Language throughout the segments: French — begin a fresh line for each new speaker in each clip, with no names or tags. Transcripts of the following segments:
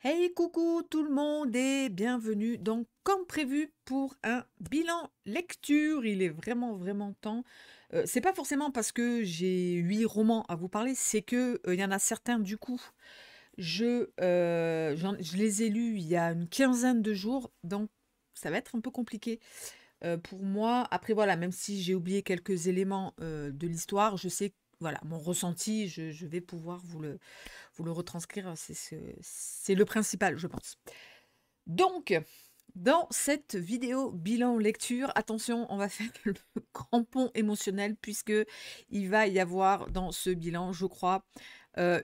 Hey, coucou tout le monde et bienvenue donc comme prévu pour un bilan lecture. Il est vraiment temps. C'est pas forcément parce que j'ai 8 romans à vous parler, c'est que il y en a certains du coup, je les ai lus il y a une quinzaine de jours, donc ça va être un peu compliqué pour moi. Après voilà, même si j'ai oublié quelques éléments de l'histoire, je sais que voilà, mon ressenti, je vais pouvoir vous le retranscrire, c'est le principal, je pense. Donc, dans cette vidéo bilan lecture, attention, on va faire le grand pont émotionnel puisque il va y avoir dans ce bilan, je crois,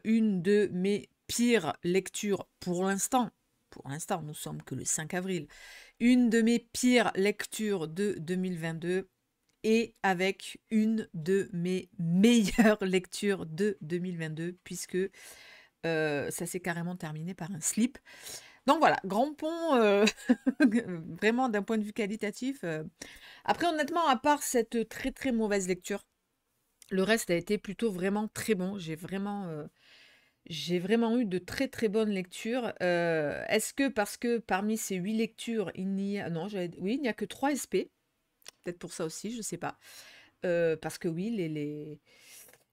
une de mes pires lectures pour l'instant. Pour l'instant, nous sommes que le 5 avril. Une de mes pires lectures de 2022 et avec une de mes meilleures lectures de 2022 puisque ça s'est carrément terminé par un slip. Donc voilà, grand pont, vraiment d'un point de vue qualitatif. Après, honnêtement, à part cette très mauvaise lecture, le reste a été plutôt vraiment très bon. J'ai vraiment eu de très bonnes lectures. Est-ce que parce que parmi ces 8 lectures, il n'y a... Non, oui, il n'y a que 3 SP. Peut-être pour ça aussi, je sais pas. Parce que oui,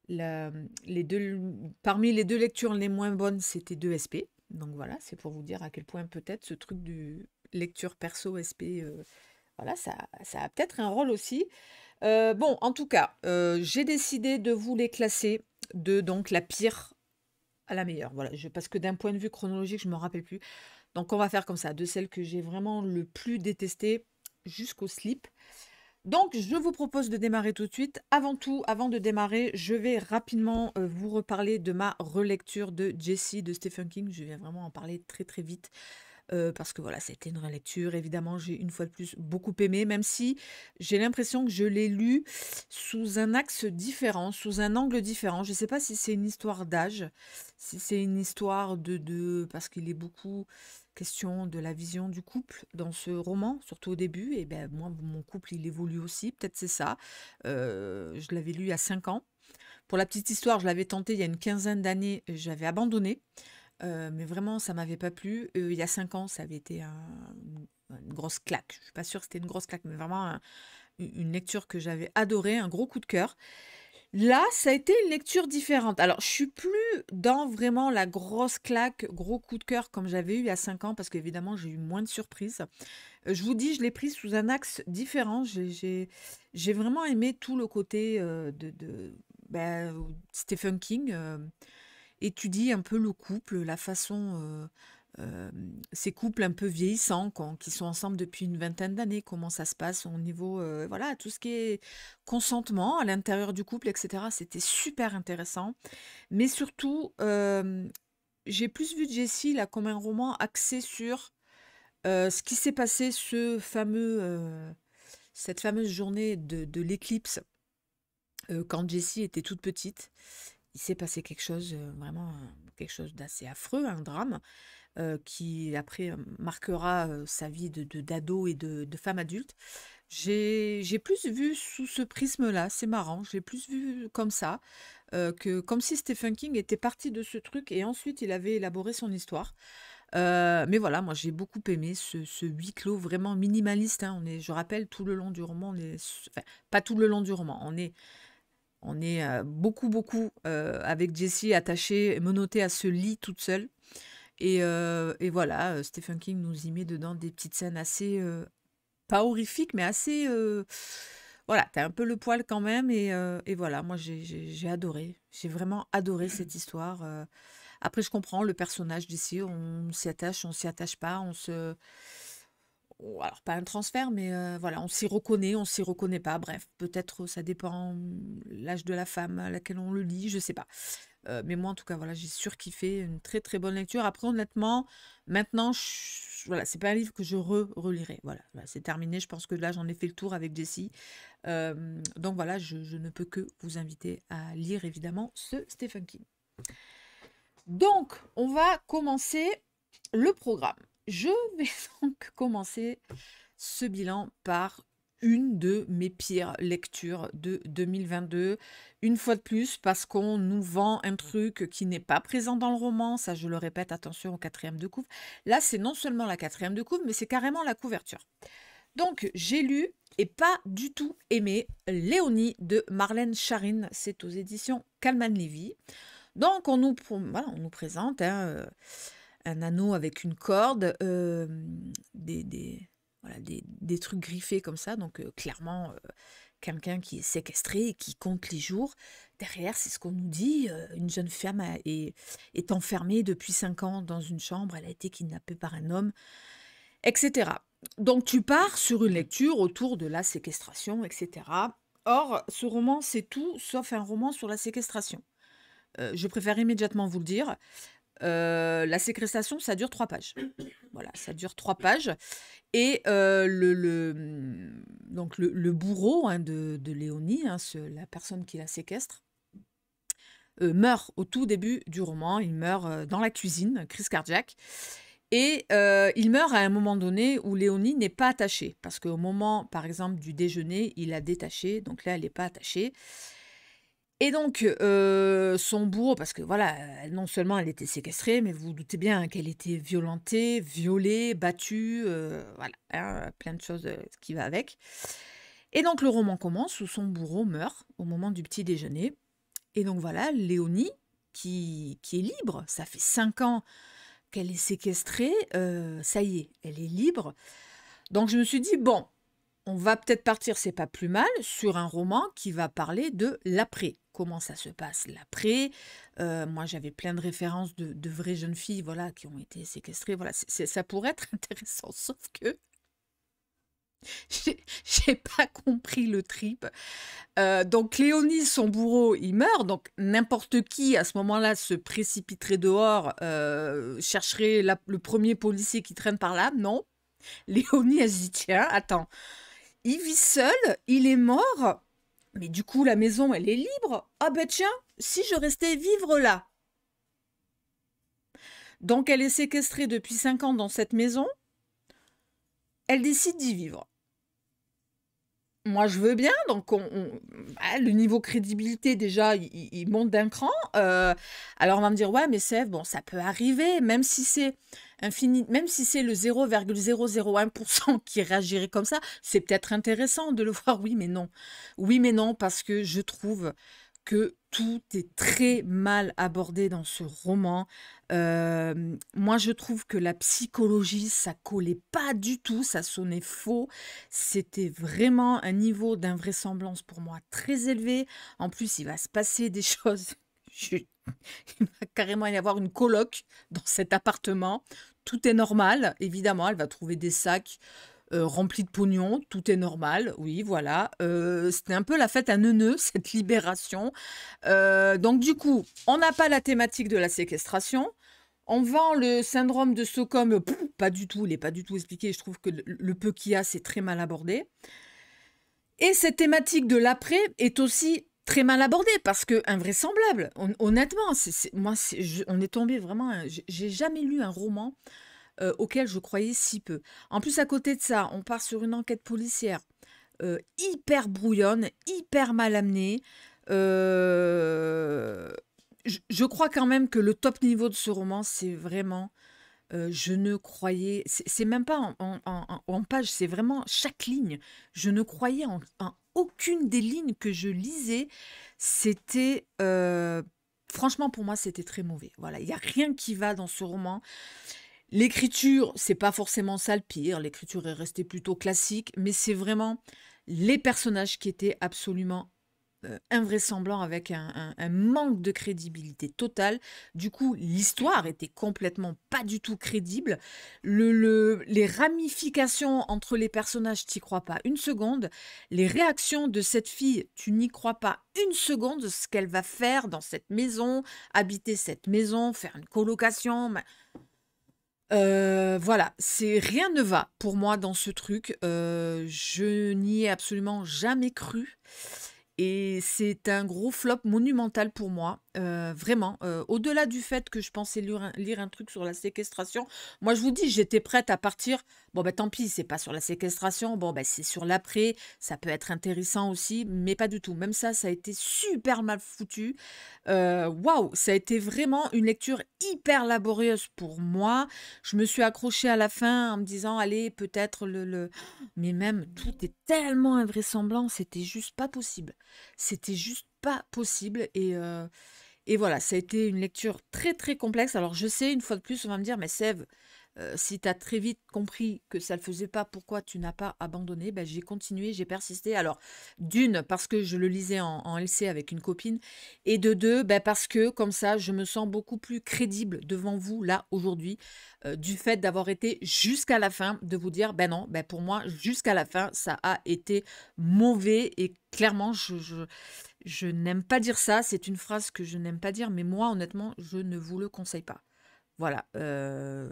la les 2 parmi les 2 lectures les moins bonnes, c'était 2 SP. Donc voilà, c'est pour vous dire à quel point peut-être ce truc du lecture perso SP, voilà, ça a peut-être un rôle aussi. Bon, en tout cas, j'ai décidé de vous les classer de donc la pire à la meilleure. Voilà, parce que d'un point de vue chronologique, je me rappelle plus. Donc on va faire comme ça, de celles que j'ai vraiment le plus détestées jusqu'au slip. Donc, je vous propose de démarrer tout de suite. Avant tout, avant de démarrer, je vais rapidement vous reparler de ma relecture de Jessie de Stephen King. Je vais vraiment en parler très vite parce que voilà, c'était une relecture. Évidemment, j'ai une fois de plus beaucoup aimé, même si j'ai l'impression que je l'ai lu sous un axe différent, sous un angle différent. Je ne sais pas si c'est une histoire d'âge, si c'est une histoire parce qu'il est beaucoup question de la vision du couple dans ce roman, surtout au début. Et ben moi, mon couple, il évolue aussi. Peut-être c'est ça. Je l'avais lu il y a 5 ans. Pour la petite histoire, je l'avais tenté il y a une quinzaine d'années, j'avais abandonné. Mais vraiment, ça m'avait pas plu. Il y a 5 ans, ça avait été une grosse claque. Je suis pas sûre que c'était une grosse claque, mais vraiment une lecture que j'avais adorée, un gros coup de cœur. Là, ça a été une lecture différente. Alors, je suis plus dans vraiment la grosse claque, gros coup de cœur comme j'avais eu il y a 5 ans, parce qu'évidemment, j'ai eu moins de surprises. Je vous dis, je l'ai prise sous un axe différent. J'ai vraiment aimé tout le côté Stephen King. Étudie un peu le couple, la façon, ces couples un peu vieillissants, qui sont ensemble depuis une vingtaine d'années, comment ça se passe au niveau, voilà, tout ce qui est consentement à l'intérieur du couple, etc. C'était super intéressant. Mais surtout, j'ai plus vu Jessie là comme un roman axé sur ce qui s'est passé cette fameuse journée de l'éclipse, quand Jessie était toute petite. Il s'est passé quelque chose, vraiment, quelque chose d'assez affreux, un drame, qui après, marquera, sa vie d'ado et de femme adulte. J'ai plus vu sous ce prisme-là, c'est marrant, j'ai plus vu comme ça, que comme si Stephen King était parti de ce truc et ensuite il avait élaboré son histoire. Mais voilà, moi j'ai beaucoup aimé ce huis clos vraiment minimaliste, hein. Je rappelle, tout le long du roman, enfin, pas tout le long du roman, on est beaucoup avec Jessie attachée, menottée à ce lit toute seule. Et voilà, Stephen King nous y met dedans des petites scènes assez, pas horrifiques, mais assez... voilà, t'as un peu le poil quand même. Et voilà, moi j'ai adoré. J'ai vraiment adoré cette histoire. Après, je comprends le personnage d'ici, on s'y attache pas, alors pas un transfert, mais voilà, on s'y reconnaît pas. Bref, peut-être ça dépend l'âge de la femme à laquelle on le lit, je sais pas. Mais moi, en tout cas, voilà, j'ai surkiffé, une très bonne lecture. Après, honnêtement, maintenant, voilà, c'est pas un livre que je relirai. Voilà, voilà, c'est terminé. Je pense que là, j'en ai fait le tour avec Jessie. Donc voilà, je ne peux que vous inviter à lire évidemment ce Stephen King. Donc, on va commencer le programme. Je vais donc commencer ce bilan par une de mes pires lectures de 2022. Une fois de plus, parce qu'on nous vend un truc qui n'est pas présent dans le roman. Ça, je le répète, attention au quatrième de couve. Là, c'est non seulement la quatrième de couve, mais c'est carrément la couverture. Donc, j'ai lu et pas du tout aimé Léonie de Marlène Scharin. C'est aux éditions Calman Levy. Donc, on nous présente un anneau avec une corde, des trucs griffés comme ça. Donc, clairement, quelqu'un qui est séquestré et qui compte les jours. Derrière, c'est ce qu'on nous dit. Une jeune femme est enfermée depuis 5 ans dans une chambre. Elle a été kidnappée par un homme, etc. Donc, tu pars sur une lecture autour de la séquestration, etc. Or, ce roman, c'est tout sauf un roman sur la séquestration. Je préfère immédiatement vous le dire. La séquestration, ça dure 3 pages. Voilà, ça dure 3 pages. Et donc le bourreau de Léonie, la personne qui la séquestre, meurt au tout début du roman. Il meurt dans la cuisine, crise cardiaque. Et il meurt à un moment donné où Léonie n'est pas attachée. Parce qu'au moment, par exemple, du déjeuner, il a détaché. Donc là, elle n'est pas attachée. Et donc, son bourreau, parce que voilà, non seulement elle était séquestrée, mais vous vous doutez bien qu'elle était violentée, violée, battue, voilà, plein de choses qui va avec. Et donc, le roman commence où son bourreau meurt au moment du petit déjeuner. Et donc, voilà, Léonie, qui est libre, ça fait 5 ans qu'elle est séquestrée, ça y est, elle est libre. Donc, je me suis dit, bon, on va peut-être partir, c'est pas plus mal, sur un roman qui va parler de l'après. Comment ça se passe l'après? Moi, j'avais plein de références de vraies jeunes filles, voilà, qui ont été séquestrées. Voilà, ça pourrait être intéressant, sauf que j'ai pas compris le trip. Donc, Léonie, son bourreau, il meurt. Donc, n'importe qui, à ce moment-là, se précipiterait dehors, chercherait le premier policier qui traîne par là. Non. Léonie, elle se dit, tiens, attends, il vit seul, il est mort, mais du coup, la maison, elle est libre. Ah ben tiens, si je restais vivre là. Donc, elle est séquestrée depuis 5 ans dans cette maison. Elle décide d'y vivre. Moi, je veux bien. Donc, le niveau crédibilité, déjà, il monte d'un cran. Alors, on va me dire, ouais, mais Sèvres, bon, ça peut arriver, même si c'est infini, même si c'est le 0,001% qui réagirait comme ça, c'est peut-être intéressant de le voir. Oui, mais non. Oui, mais non, parce que je trouve que tout est très mal abordé dans ce roman. Moi, je trouve que la psychologie, ça collait pas du tout, ça sonnait faux. C'était vraiment un niveau d'invraisemblance pour moi très élevé. En plus, il va se passer des choses. Il va carrément y avoir une coloc dans cet appartement. Tout est normal, évidemment, elle va trouver des sacs rempli de pognon, tout est normal, oui, voilà. C'était un peu la fête à neuneux, cette libération. Donc du coup, on n'a pas la thématique de la séquestration. On vend le syndrome de Stockholm, pas du tout, il n'est pas du tout expliqué. Je trouve que le peu qu'il y a, c'est très mal abordé. Et cette thématique de l'après est aussi très mal abordée parce que invraisemblable. Honnêtement, on est tombé vraiment. J'ai jamais lu un roman auquel je croyais si peu. En plus, à côté de ça, on part sur une enquête policière hyper brouillonne, hyper mal amenée. Je crois quand même que le top niveau de ce roman, c'est vraiment... je ne croyais... C'est même pas en page, c'est vraiment chaque ligne. Je ne croyais en aucune des lignes que je lisais. C'était... franchement, pour moi, c'était très mauvais. Voilà, il n'y a rien qui va dans ce roman. L'écriture, c'est pas forcément ça le pire, l'écriture est restée plutôt classique, mais c'est vraiment les personnages qui étaient absolument invraisemblables avec un manque de crédibilité totale. Du coup, l'histoire était complètement pas du tout crédible. Les ramifications entre les personnages, t'y crois pas une seconde. Les réactions de cette fille, tu n'y crois pas une seconde, ce qu'elle va faire dans cette maison, habiter cette maison, faire une colocation... voilà, rien ne va pour moi dans ce truc. Je n'y ai absolument jamais cru. Et c'est un gros flop monumental pour moi. vraiment, au-delà du fait que je pensais lire un truc sur la séquestration, moi je vous dis, j'étais prête à partir. Bon, bah tant pis, c'est pas sur la séquestration, bon, bah c'est sur l'après, ça peut être intéressant aussi, mais pas du tout. Même ça a été super mal foutu. Waouh, ça a été vraiment une lecture hyper laborieuse pour moi. Je me suis accrochée à la fin en me disant, allez, peut-être mais même, tout est tellement invraisemblable, c'était juste pas possible. C'était juste pas possible. Et voilà, ça a été une lecture très très complexe. Alors je sais, une fois de plus, on va me dire, mais Sève, si tu as très vite compris que ça ne le faisait pas, pourquoi tu n'as pas abandonné? Ben, j'ai continué, j'ai persisté. Alors, d'une, parce que je le lisais en LC avec une copine, et de deux, ben, parce que comme ça, je me sens beaucoup plus crédible devant vous, là, aujourd'hui, du fait d'avoir été jusqu'à la fin, de vous dire, ben non, ben pour moi, jusqu'à la fin, ça a été mauvais. Et clairement, je n'aime pas dire ça, c'est une phrase que je n'aime pas dire, mais moi, honnêtement, je ne vous le conseille pas. Voilà,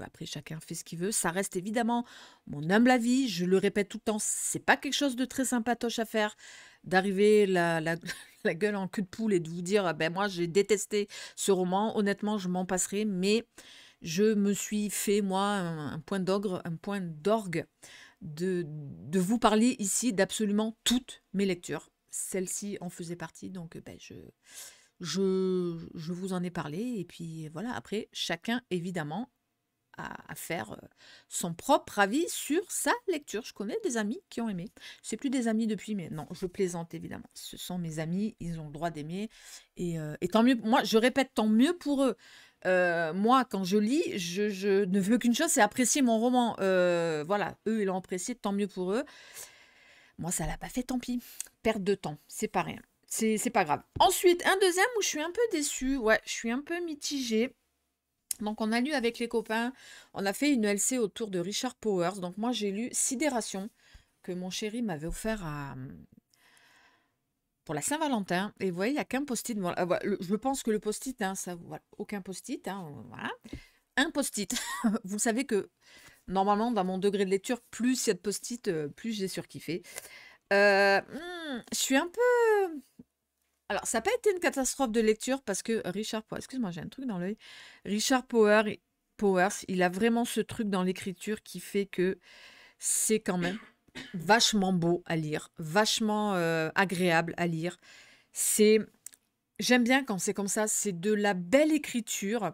après chacun fait ce qu'il veut. Ça reste évidemment mon humble avis, je le répète tout le temps, c'est pas quelque chose de très sympatoche à faire, d'arriver la gueule en cul de poule et de vous dire: «Ah ben moi j'ai détesté ce roman, honnêtement je m'en passerai», mais je me suis fait moi un point d'orgue de vous parler ici d'absolument toutes mes lectures. Celle-ci en faisait partie, donc ben, je vous en ai parlé. Et puis voilà, après, chacun, évidemment, à faire son propre avis sur sa lecture. Je connais des amis qui ont aimé. C'est plus des amis depuis, mais non, je plaisante évidemment. Ce sont mes amis, ils ont le droit d'aimer. Et tant mieux, moi, je répète, tant mieux pour eux. Moi, quand je lis, je ne veux qu'une chose, c'est apprécier mon roman. Voilà, eux, ils l'ont apprécié, tant mieux pour eux. Moi, ça l'a pas fait, tant pis. Perte de temps, c'est pas rien. C'est pas grave. Ensuite, un deuxième où je suis un peu déçue. Ouais, je suis un peu mitigée. Donc, on a lu avec les copains. On a fait une LC autour de Richard Powers. Donc, moi, j'ai lu Sidération, que mon chéri m'avait offert pour la Saint-Valentin. Et vous voyez, il n'y a qu'un post-it. Voilà, voilà, je pense que le post-it, hein, ça, voilà, aucun post-it. Hein, voilà. Un post-it. Vous savez que, normalement, dans mon degré de lecture, plus il y a de post-it, plus j'ai surkiffé. Je suis un peu... Alors, ça n'a pas été une catastrophe de lecture parce que Richard Powers, excuse-moi, j'ai un truc dans l'œil. Powers, il a vraiment ce truc dans l'écriture qui fait que c'est quand même vachement beau à lire, vachement agréable à lire. C'est, j'aime bien quand c'est comme ça, c'est de la belle écriture,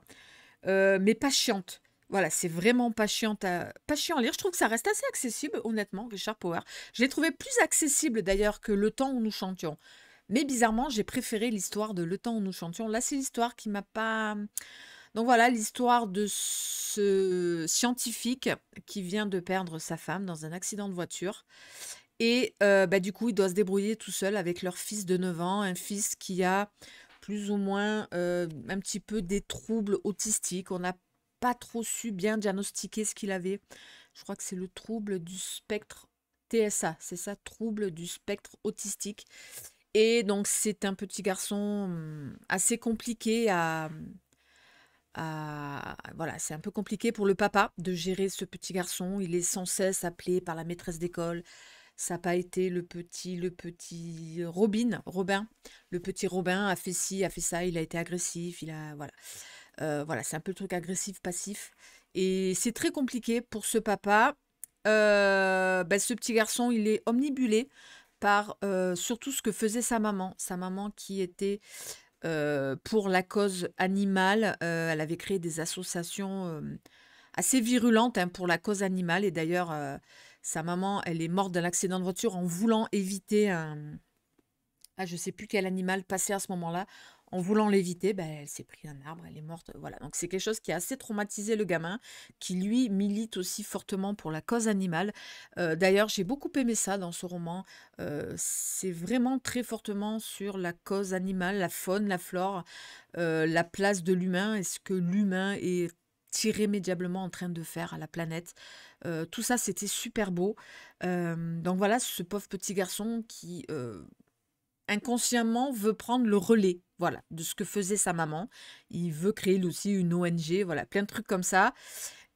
mais pas chiante. Voilà, c'est vraiment pas pas chiant à lire. Je trouve que ça reste assez accessible, honnêtement, Richard Powers. Je l'ai trouvé plus accessible d'ailleurs que Le temps où nous chantions. Mais bizarrement, j'ai préféré l'histoire de Le temps où nous chantions. Là, c'est l'histoire qui m'a pas... Donc voilà, l'histoire de ce scientifique qui vient de perdre sa femme dans un accident de voiture. Et bah, du coup, il doit se débrouiller tout seul avec leur fils de 9 ans, un fils qui a plus ou moins un petit peu des troubles autistiques. On n'a pas trop su bien diagnostiquer ce qu'il avait. Je crois que c'est le trouble du spectre TSA, c'est ça, trouble du spectre autistique. Et donc, c'est un petit garçon assez compliqué voilà, c'est un peu compliqué pour le papa de gérer ce petit garçon. Il est sans cesse appelé par la maîtresse d'école. Ça n'a pas été le petit Robin. Le petit Robin a fait ci, a fait ça, il a été agressif, voilà. Voilà, c'est un peu le truc agressif, passif. Et c'est très compliqué pour ce papa. Ben, ce petit garçon, il est omnibulé par surtout ce que faisait sa maman. Sa maman qui était pour la cause animale. Elle avait créé des associations assez virulentes, hein, pour la cause animale. Et d'ailleurs, sa maman, elle est morte d'un accident de voiture en voulant éviter je sais plus quel animal passait à ce moment-là. En voulant l'éviter, ben, elle s'est pris un arbre, elle est morte. Voilà. Donc c'est quelque chose qui a assez traumatisé le gamin, qui lui milite aussi fortement pour la cause animale. D'ailleurs, j'ai beaucoup aimé ça dans ce roman. C'est vraiment très fortement sur la cause animale, la faune, la flore, la place de l'humain et ce que l'humain est irrémédiablement en train de faire à la planète. Tout ça, c'était super beau. Donc voilà, ce pauvre petit garçon qui inconsciemment veut prendre le relais, voilà, de ce que faisait sa maman. Il veut créer lui aussi une ONG, voilà, plein de trucs comme ça.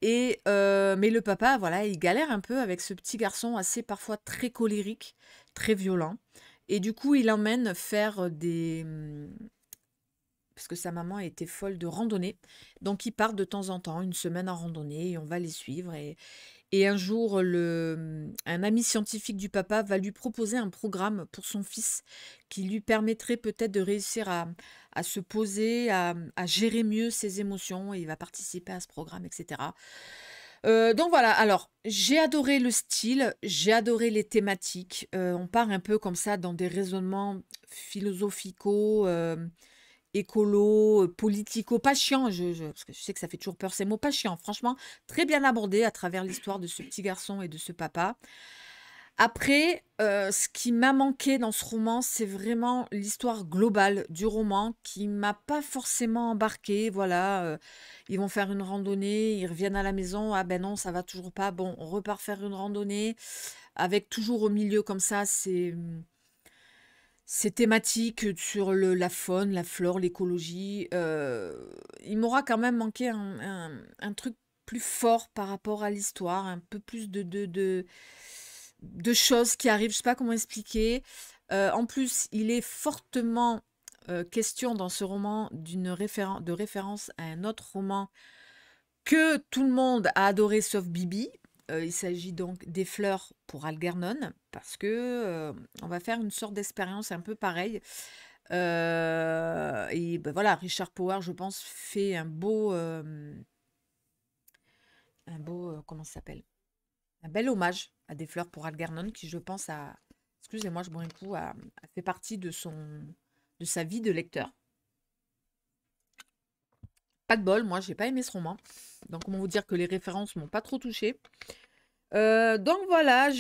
Mais le papa, voilà, il galère un peu avec ce petit garçon assez parfois très colérique, très violent. Et du coup, il l'emmène faire parce que sa maman était folle de randonnée. Donc ils partent de temps en temps, une semaine en randonnée, et on va les suivre. Et un jour, un ami scientifique du papa va lui proposer un programme pour son fils qui lui permettrait peut-être de réussir à se poser, à gérer mieux ses émotions, et il va participer à ce programme, etc. Donc voilà, alors j'ai adoré le style, j'ai adoré les thématiques. On part un peu comme ça dans des raisonnements philosophicaux, écolo, politico, pas chiant, parce que je sais que ça fait toujours peur ces mots, pas chiant, franchement, très bien abordé à travers l'histoire de ce petit garçon et de ce papa. Après, ce qui m'a manqué dans ce roman, c'est vraiment l'histoire globale du roman qui m'a pas forcément embarquée. Voilà, ils vont faire une randonnée, ils reviennent à la maison, ah ben non, ça va toujours pas. Bon, on repart faire une randonnée avec toujours au milieu comme ça ces thématiques sur la faune, la flore, l'écologie. Il m'aura quand même manqué un truc plus fort par rapport à l'histoire, un peu plus de choses qui arrivent, je sais pas comment expliquer. En plus, il est fortement question dans ce roman de référence à un autre roman que tout le monde a adoré sauf Bibi. Il s'agit donc des fleurs pour Algernon, parce que on va faire une sorte d'expérience un peu pareille. Et ben voilà, Richard Power, je pense, fait comment ça s'appelle? Un bel hommage à des fleurs pour Algernon, qui, je pense, excusez-moi, je bois un coup, a fait partie de sa vie de lecteur. Pas de bol, moi, j'ai pas aimé ce roman. Donc, comment vous dire que les références m'ont pas trop touchée. Donc voilà,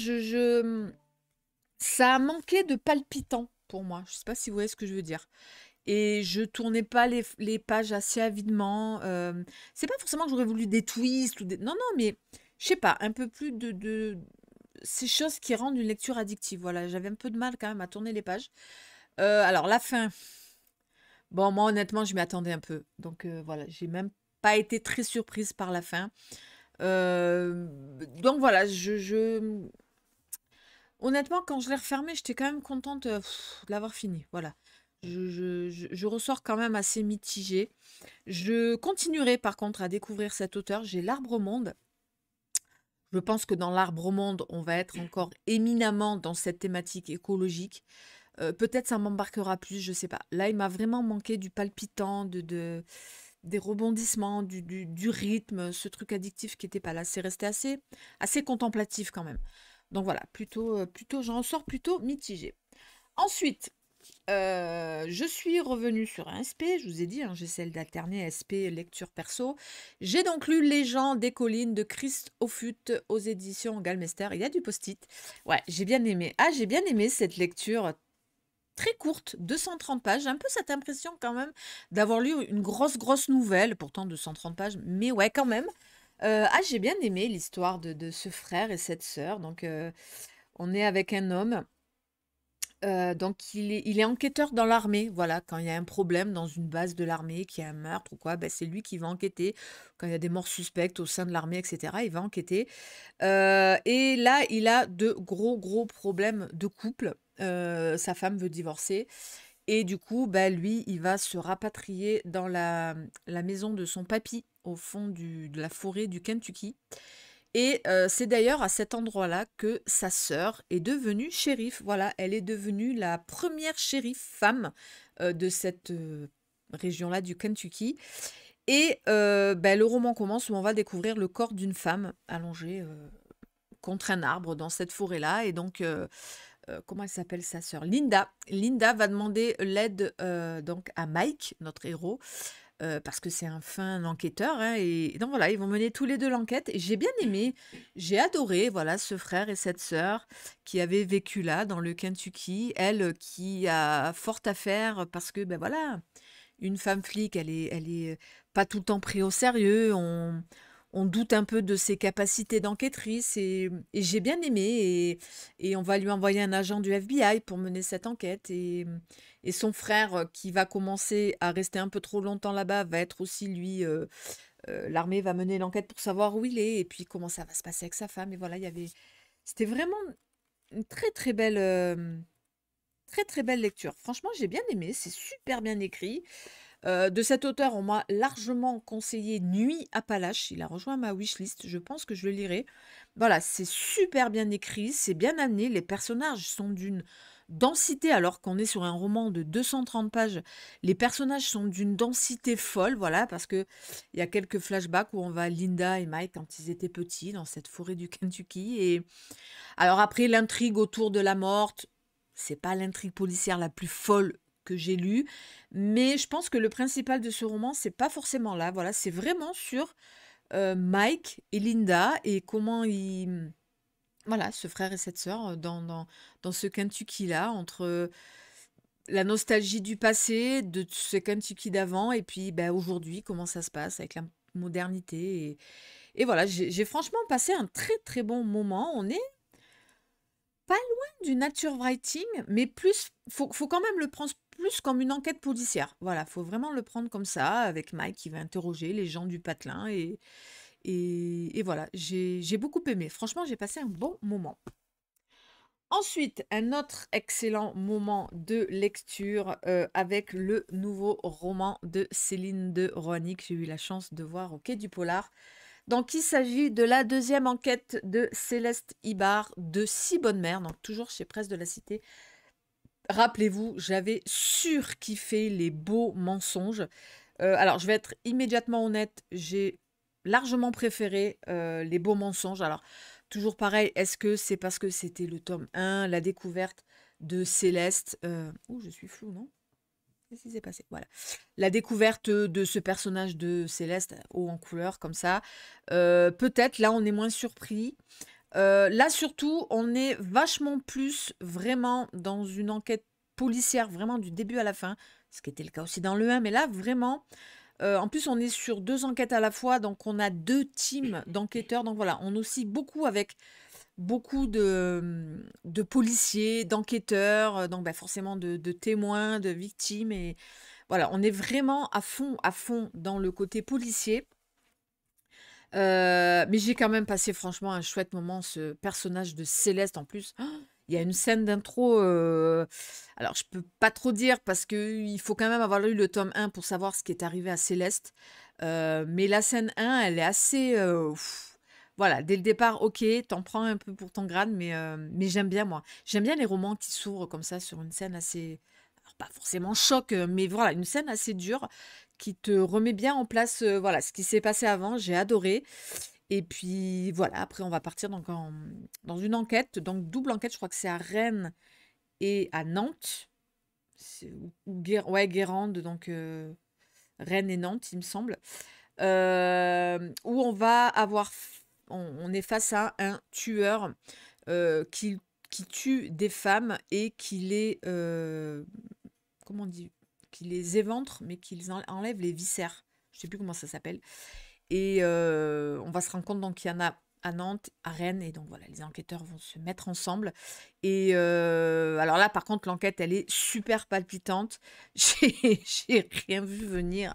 ça a manqué de palpitant pour moi. Je sais pas si vous voyez ce que je veux dire. Et je tournais pas les pages assez avidement. C'est pas forcément que j'aurais voulu des twists ou des... Non, non, mais je sais pas, un peu plus de ces choses qui rendent une lecture addictive. Voilà, j'avais un peu de mal quand même à tourner les pages. Alors la fin, bon, moi honnêtement, je m'y attendais un peu. Donc voilà, j'ai même pas été très surprise par la fin. Euh, donc voilà, honnêtement, quand je l'ai refermé, j'étais quand même contente de l'avoir fini. Voilà. Je ressors quand même assez mitigée. Je continuerai par contre à découvrir cet auteur. J'ai L'Arbre au Monde. Je pense que dans L'Arbre au Monde, on va être encore éminemment dans cette thématique écologique. Peut-être ça m'embarquera plus, je sais pas. Là, il m'a vraiment manqué du palpitant, des rebondissements, du rythme, ce truc addictif qui n'était pas là. C'est resté assez contemplatif quand même. Donc voilà, plutôt, j'en ressors plutôt mitigée. Ensuite, je suis revenue sur un SP, je vous ai dit, hein, j'essaie d'alterner SP lecture perso. J'ai donc lu Les gens des collines de Christ Offutt aux éditions Galmester. Il y a du post-it. Ouais, j'ai bien aimé. Ah, j'ai bien aimé cette lecture très courte, 230 pages. J'ai un peu cette impression quand même d'avoir lu une grosse nouvelle, pourtant 230 pages, mais ouais, quand même. J'ai bien aimé l'histoire de ce frère et cette sœur. Donc, on est avec un homme. Donc il est enquêteur dans l'armée, voilà, quand il y a un problème dans une base de l'armée, qu'il y a un meurtre ou quoi, ben, c'est lui qui va enquêter. Quand il y a des morts suspectes au sein de l'armée, etc., il va enquêter. Et là, il a de gros problèmes de couple. Sa femme veut divorcer. Et du coup, bah, lui, il va se rapatrier dans la maison de son papy, au fond de la forêt du Kentucky. Et c'est d'ailleurs à cet endroit-là que sa sœur est devenue shérif. Voilà, elle est devenue la première shérif femme de cette région-là du Kentucky. Et bah, le roman commence où on va découvrir le corps d'une femme allongée contre un arbre dans cette forêt-là. Et donc, comment elle s'appelle sa sœur? Linda. Linda va demander l'aide donc à Mike, notre héros, parce que c'est un fin enquêteur, hein, et donc voilà, ils vont mener tous les deux l'enquête. Et j'ai bien aimé, j'ai adoré, voilà, ce frère et cette sœur qui avaient vécu là, dans le Kentucky. Elle qui a fort à faire parce que, ben voilà, une femme flic, elle est pas tout le temps prise au sérieux. On doute un peu de ses capacités d'enquêtrice et j'ai bien aimé. Et on va lui envoyer un agent du FBI pour mener cette enquête. Et son frère, qui va commencer à rester un peu trop longtemps là-bas, va être aussi lui. L'armée va mener l'enquête pour savoir où il est et puis comment ça va se passer avec sa femme. Et voilà, c'était vraiment une très très belle lecture. Franchement, j'ai bien aimé. C'est super bien écrit. De cet auteur, on m'a largement conseillé Nuit Appalaches. Il a rejoint ma wishlist. Je pense que je le lirai. Voilà, c'est super bien écrit, c'est bien amené. Les personnages sont d'une densité, alors qu'on est sur un roman de 230 pages. Les personnages sont d'une densité folle, voilà, parce que il y a quelques flashbacks où on va Linda et Mike quand ils étaient petits dans cette forêt du Kentucky. Et alors après, l'intrigue autour de la morte, c'est pas l'intrigue policière la plus folle que j'ai lue, mais je pense que le principal de ce roman, c'est pas forcément là. Voilà, c'est vraiment sur Mike et Linda et comment ils, voilà, ce frère et cette sœur dans ce Kentucky-là, entre la nostalgie du passé, de ce Kentucky d'avant, et puis ben, aujourd'hui, comment ça se passe avec la modernité. Et voilà, j'ai franchement passé un très très bon moment. On est pas loin du nature writing, mais plus, faut quand même le prendre plus comme une enquête policière. Voilà, faut vraiment le prendre comme ça, avec Mike qui va interroger les gens du patelin. Et voilà, j'ai beaucoup aimé. Franchement, j'ai passé un bon moment. Ensuite, un autre excellent moment de lecture avec le nouveau roman de Céline de Roigny que j'ai eu la chance de voir au Quai du Polar. Donc, il s'agit de la deuxième enquête de Céleste Ibard de Si Bonne Mère, donc toujours chez Presse de la Cité. Rappelez-vous, j'avais surkiffé les beaux mensonges. Alors, je vais être immédiatement honnête, j'ai largement préféré les beaux mensonges. Alors, toujours pareil, est-ce que c'est parce que c'était le tome 1, la découverte de Céleste ouh, je suis floue, non? Qu'est-ce qui s'est passé? Voilà. La découverte de ce personnage de Céleste, haut en couleur, comme ça. Peut-être, là, on est moins surpris. Là, surtout, on est vachement plus vraiment dans une enquête policière, vraiment du début à la fin, ce qui était le cas aussi dans le 1, mais là, vraiment, en plus, on est sur 2 enquêtes à la fois, donc on a 2 teams d'enquêteurs. Donc voilà, on oscille beaucoup avec beaucoup de policiers, d'enquêteurs, donc bah, forcément de témoins, de victimes. Et voilà, on est vraiment à fond dans le côté policier. Mais j'ai quand même passé franchement un chouette moment, ce personnage de Céleste en plus. Oh, il y a une scène d'intro, alors je peux pas trop dire parce que il faut quand même avoir lu le tome 1 pour savoir ce qui est arrivé à Céleste. Mais la scène 1, elle est assez, voilà, dès le départ, OK, t'en prends un peu pour ton grade, mais j'aime bien moi. J'aime bien les romans qui s'ouvrent comme ça sur une scène assez, alors pas forcément choc, mais voilà, une scène assez dure qui te remet bien en place, voilà, ce qui s'est passé avant. J'ai adoré. Et puis voilà, après on va partir donc dans une enquête, donc double enquête, je crois que c'est à Rennes et à Nantes. Ouais, Guérande, donc Rennes et Nantes, il me semble. Où on va avoir, on est face à un tueur qui tue des femmes et qui les, comment on dit, qui les éventre, mais qui enlève les viscères. Je sais plus comment ça s'appelle. Et on va se rendre compte donc qu'il y en a à Nantes, à Rennes, et donc voilà, les enquêteurs vont se mettre ensemble. Et alors là, par contre, l'enquête, elle est super palpitante. J'ai rien vu venir.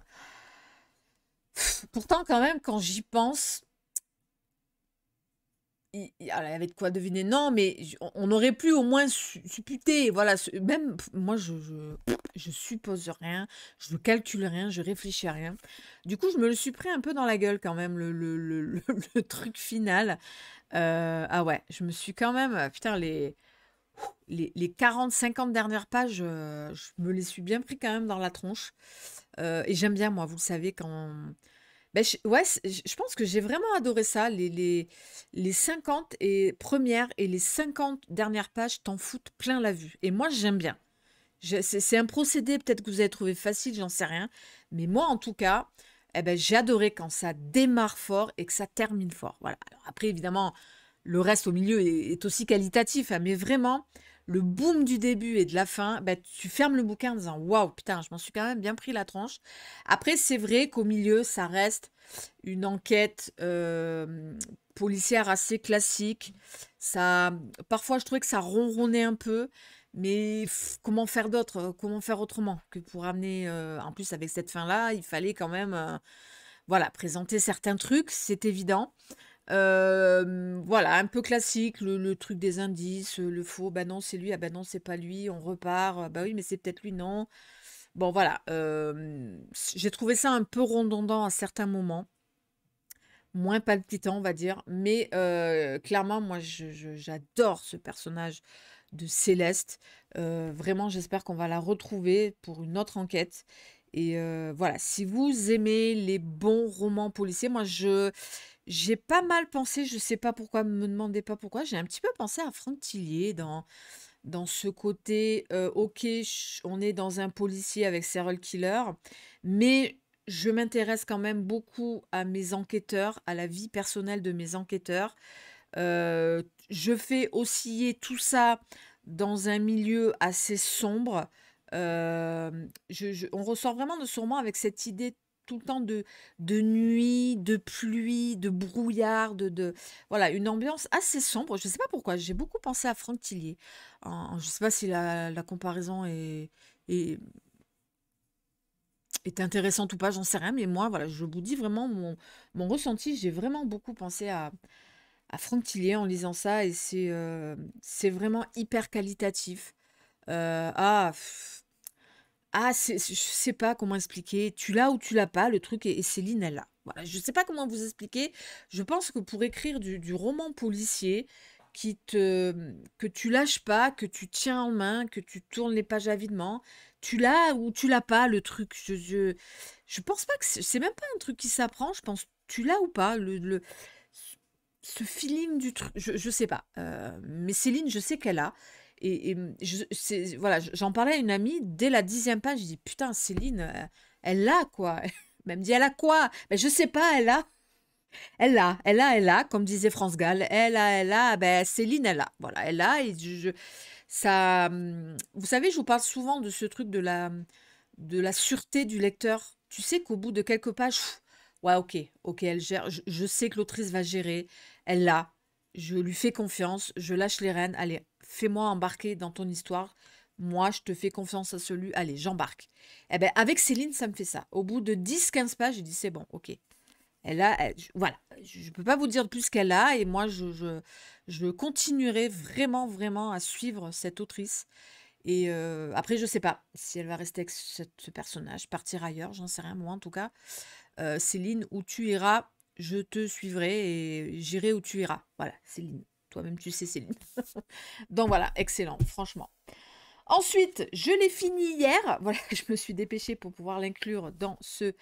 Pourtant, quand même, quand j'y pense, alors, il y avait de quoi deviner. Non, mais on aurait pu au moins supputer. Voilà, même moi, je suppose rien, je ne calcule rien, je réfléchis à rien. Du coup, je me le suis pris un peu dans la gueule quand même, le truc final. Ah ouais, je me suis quand même, putain, les 40-50 dernières pages, je me les suis bien pris quand même dans la tronche. Et j'aime bien, moi, vous le savez, quand ben, ouais, je pense que j'ai vraiment adoré ça. Les 50 et premières et les 50 dernières pages t'en foutent plein la vue. Et moi, j'aime bien. C'est un procédé, peut-être que vous avez trouvé facile, j'en sais rien. Mais moi, en tout cas, eh ben, j'ai adoré quand ça démarre fort et que ça termine fort. Voilà. Alors après, évidemment, le reste au milieu est aussi qualitatif, hein, mais vraiment, le boom du début et de la fin, ben, tu fermes le bouquin en disant waouh, putain, je m'en suis quand même bien pris la tranche. Après, c'est vrai qu'au milieu, ça reste une enquête policière assez classique. Ça, parfois, je trouvais que ça ronronnait un peu. Mais comment faire d'autre? Comment faire autrement que pour amener, en plus avec cette fin-là, il fallait quand même, voilà, présenter certains trucs, c'est évident. Voilà, un peu classique, le truc des indices, le faux, bah non, c'est lui, ah bah non, c'est pas lui, on repart, bah oui, mais c'est peut-être lui, non. Bon, voilà, j'ai trouvé ça un peu redondant à certains moments, moins palpitant, on va dire, mais clairement, moi, j'adore ce personnage de Céleste. Vraiment, j'espère qu'on va la retrouver pour une autre enquête. Et voilà, si vous aimez les bons romans policiers, moi, j'ai pas mal pensé, je sais pas pourquoi, me demandez pas pourquoi, j'ai un petit peu pensé à Franck Tillier dans ce côté, OK, on est dans un policier avec serial killer, mais je m'intéresse quand même beaucoup à mes enquêteurs, à la vie personnelle de mes enquêteurs. Je fais osciller tout ça dans un milieu assez sombre. On ressort vraiment de ce roman avec cette idée tout le temps de nuit, de pluie, de brouillard, voilà, une ambiance assez sombre. Je ne sais pas pourquoi, j'ai beaucoup pensé à Franck Tillier. Je ne sais pas si la comparaison est, est intéressante ou pas, j'en sais rien, mais moi, voilà, je vous dis vraiment mon ressenti. J'ai vraiment beaucoup pensé à Franck Tillier en lisant ça et c'est vraiment hyper qualitatif. Euh, ah, pff, je sais pas comment expliquer. Tu l'as ou tu l'as pas, le truc, et Céline, elle l'a. Voilà, je sais pas comment vous expliquer. Je pense que pour écrire du roman policier que tu lâches pas, que tu tiens en main, que tu tournes les pages avidement, tu l'as ou tu l'as pas, le truc. Je pense pas que c'est même pas un truc qui s'apprend. Je pense tu l'as ou pas, ce feeling du truc, je sais pas. Mais Céline, je sais qu'elle a. Voilà, j'en parlais à une amie, dès la 10e page, je dis, putain, Céline, elle l'a, quoi. Elle me dit, elle a quoi? Ben, je sais pas, elle a, comme disait France Gall, ben, Céline, elle a. Voilà, elle a, et ça, vous savez, je vous parle souvent de ce truc de la sûreté du lecteur. Tu sais qu'au bout de quelques pages, ouais, ok, elle gère. Je sais que l'autrice va gérer. Elle l'a. Je lui fais confiance. Je lâche les rênes. Allez, fais-moi embarquer dans ton histoire. Moi, je te fais confiance à celui. Allez, j'embarque. Eh ben, avec Céline, ça me fait ça. Au bout de 10-15 pages, j'ai dit, c'est bon, ok. Voilà, je ne peux pas vous dire plus qu'elle a, et moi, je continuerai vraiment, vraiment à suivre cette autrice. Et après, je sais pas si elle va rester avec ce personnage, partir ailleurs, j'en sais rien. Moi, en tout cas, Céline, où tu iras, je te suivrai et j'irai où tu iras. Voilà, Céline. Toi-même, tu sais, Céline. Donc voilà, excellent, franchement. Ensuite, je l'ai fini hier. Voilà, je me suis dépêchée pour pouvoir l'inclure dans ce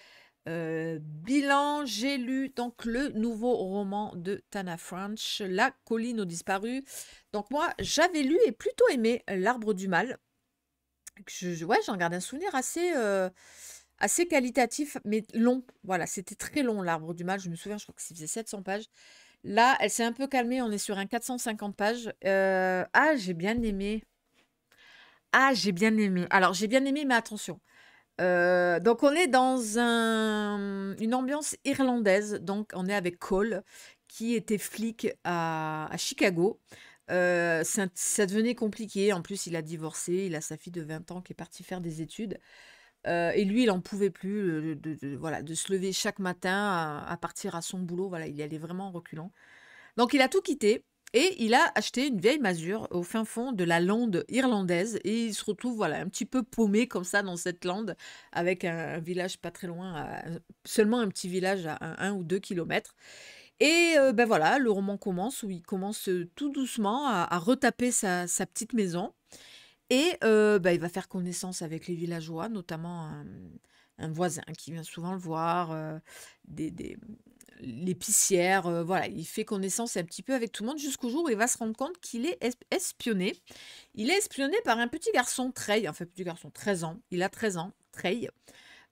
bilan. J'ai lu donc le nouveau roman de Tana French, La colline aux disparus. Donc moi, j'avais lu et plutôt aimé L'Arbre du Mal. Ouais, j'en garde un souvenir assez qualitatif, mais long. Voilà, c'était très long, L'Arbre du Mal. Je me souviens, je crois que ça faisait 700 pages. Là, elle s'est un peu calmée. On est sur un 450 pages. J'ai bien aimé. J'ai bien aimé. Alors, j'ai bien aimé, mais attention. Donc, on est dans une ambiance irlandaise. Donc, on est avec Cole, qui était flic à Chicago. Ça devenait compliqué. En plus, il a divorcé. Il a sa fille de 20 ans qui est partie faire des études. Et lui, il en pouvait plus voilà, de se lever chaque matin à partir à son boulot. Voilà, il y allait vraiment en reculant. Donc, il a tout quitté et il a acheté une vieille masure au fin fond de la lande irlandaise. Et il se retrouve, voilà, un petit peu paumé comme ça dans cette lande, avec un village pas très loin, seulement un petit village à 1 ou 2 kilomètres. Et ben voilà, le roman commence où il commence tout doucement à retaper sa petite maison. Et bah, il va faire connaissance avec les villageois, notamment un voisin qui vient souvent le voir, l'épicière, voilà, il fait connaissance un petit peu avec tout le monde jusqu'au jour où il va se rendre compte qu'il est espionné. Il est espionné par un petit garçon, Trey, enfin petit garçon, 13 ans, il a 13 ans, Trey.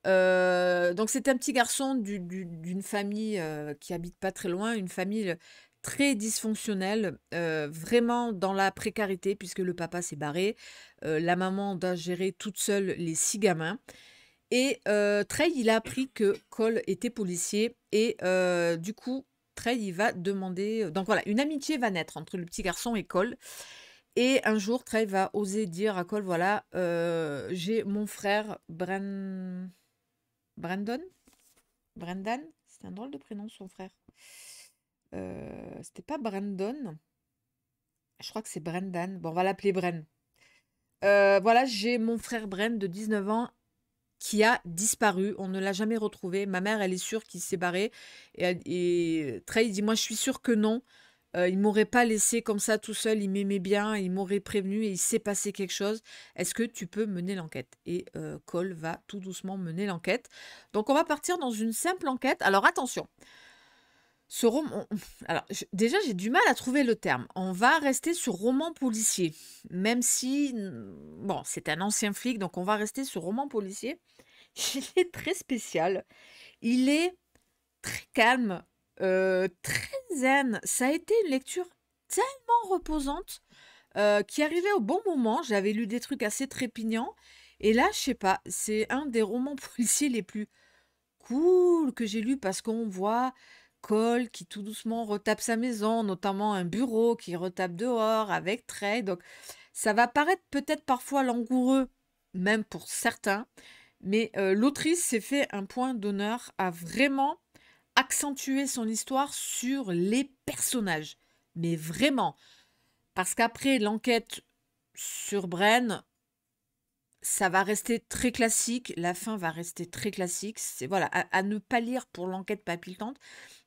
Donc c'est un petit garçon d'une famille qui habite pas très loin, une famille très dysfonctionnelle, vraiment dans la précarité puisque le papa s'est barré, la maman doit gérer toute seule les 6 gamins. Et Trey, il a appris que Cole était policier et du coup, Trey, il va demander. Donc voilà, une amitié va naître entre le petit garçon et Cole. Et un jour, Trey va oser dire à Cole, voilà, j'ai mon frère Brandon? Brendan? C'est un drôle de prénom, son frère. C'était pas Brandon. Je crois que c'est Brendan. Bon, on va l'appeler Bren. Voilà, j'ai mon frère Bren de 19 ans qui a disparu. On ne l'a jamais retrouvé. Ma mère, elle est sûre qu'il s'est barré. Et Trey dit, moi, je suis sûre que non. Il m'aurait pas laissé comme ça tout seul. Il m'aimait bien. Il m'aurait prévenu et il s'est passé quelque chose. Est-ce que tu peux mener l'enquête? Et Cole va tout doucement mener l'enquête. Donc, on va partir dans une simple enquête. Alors, attention. Ce roman, alors déjà j'ai du mal à trouver le terme. On va rester sur roman policier, même si bon c'est un ancien flic, donc on va rester sur roman policier. Il est très spécial, il est très calme, très zen. Ça a été une lecture tellement reposante qui arrivait au bon moment. J'avais lu des trucs assez trépignants et là je sais pas, c'est un des romans policiers les plus cool que j'ai lu parce qu'on voit Cole qui tout doucement retape sa maison, notamment un bureau qui retape dehors avec Trey. Donc ça va paraître peut-être parfois langoureux, même pour certains, mais l'autrice s'est fait un point d'honneur à vraiment accentuer son histoire sur les personnages. Mais vraiment, parce qu'après l'enquête sur Bren, ça va rester très classique, la fin va rester très classique. C'est voilà, à ne pas lire pour l'enquête palpitante,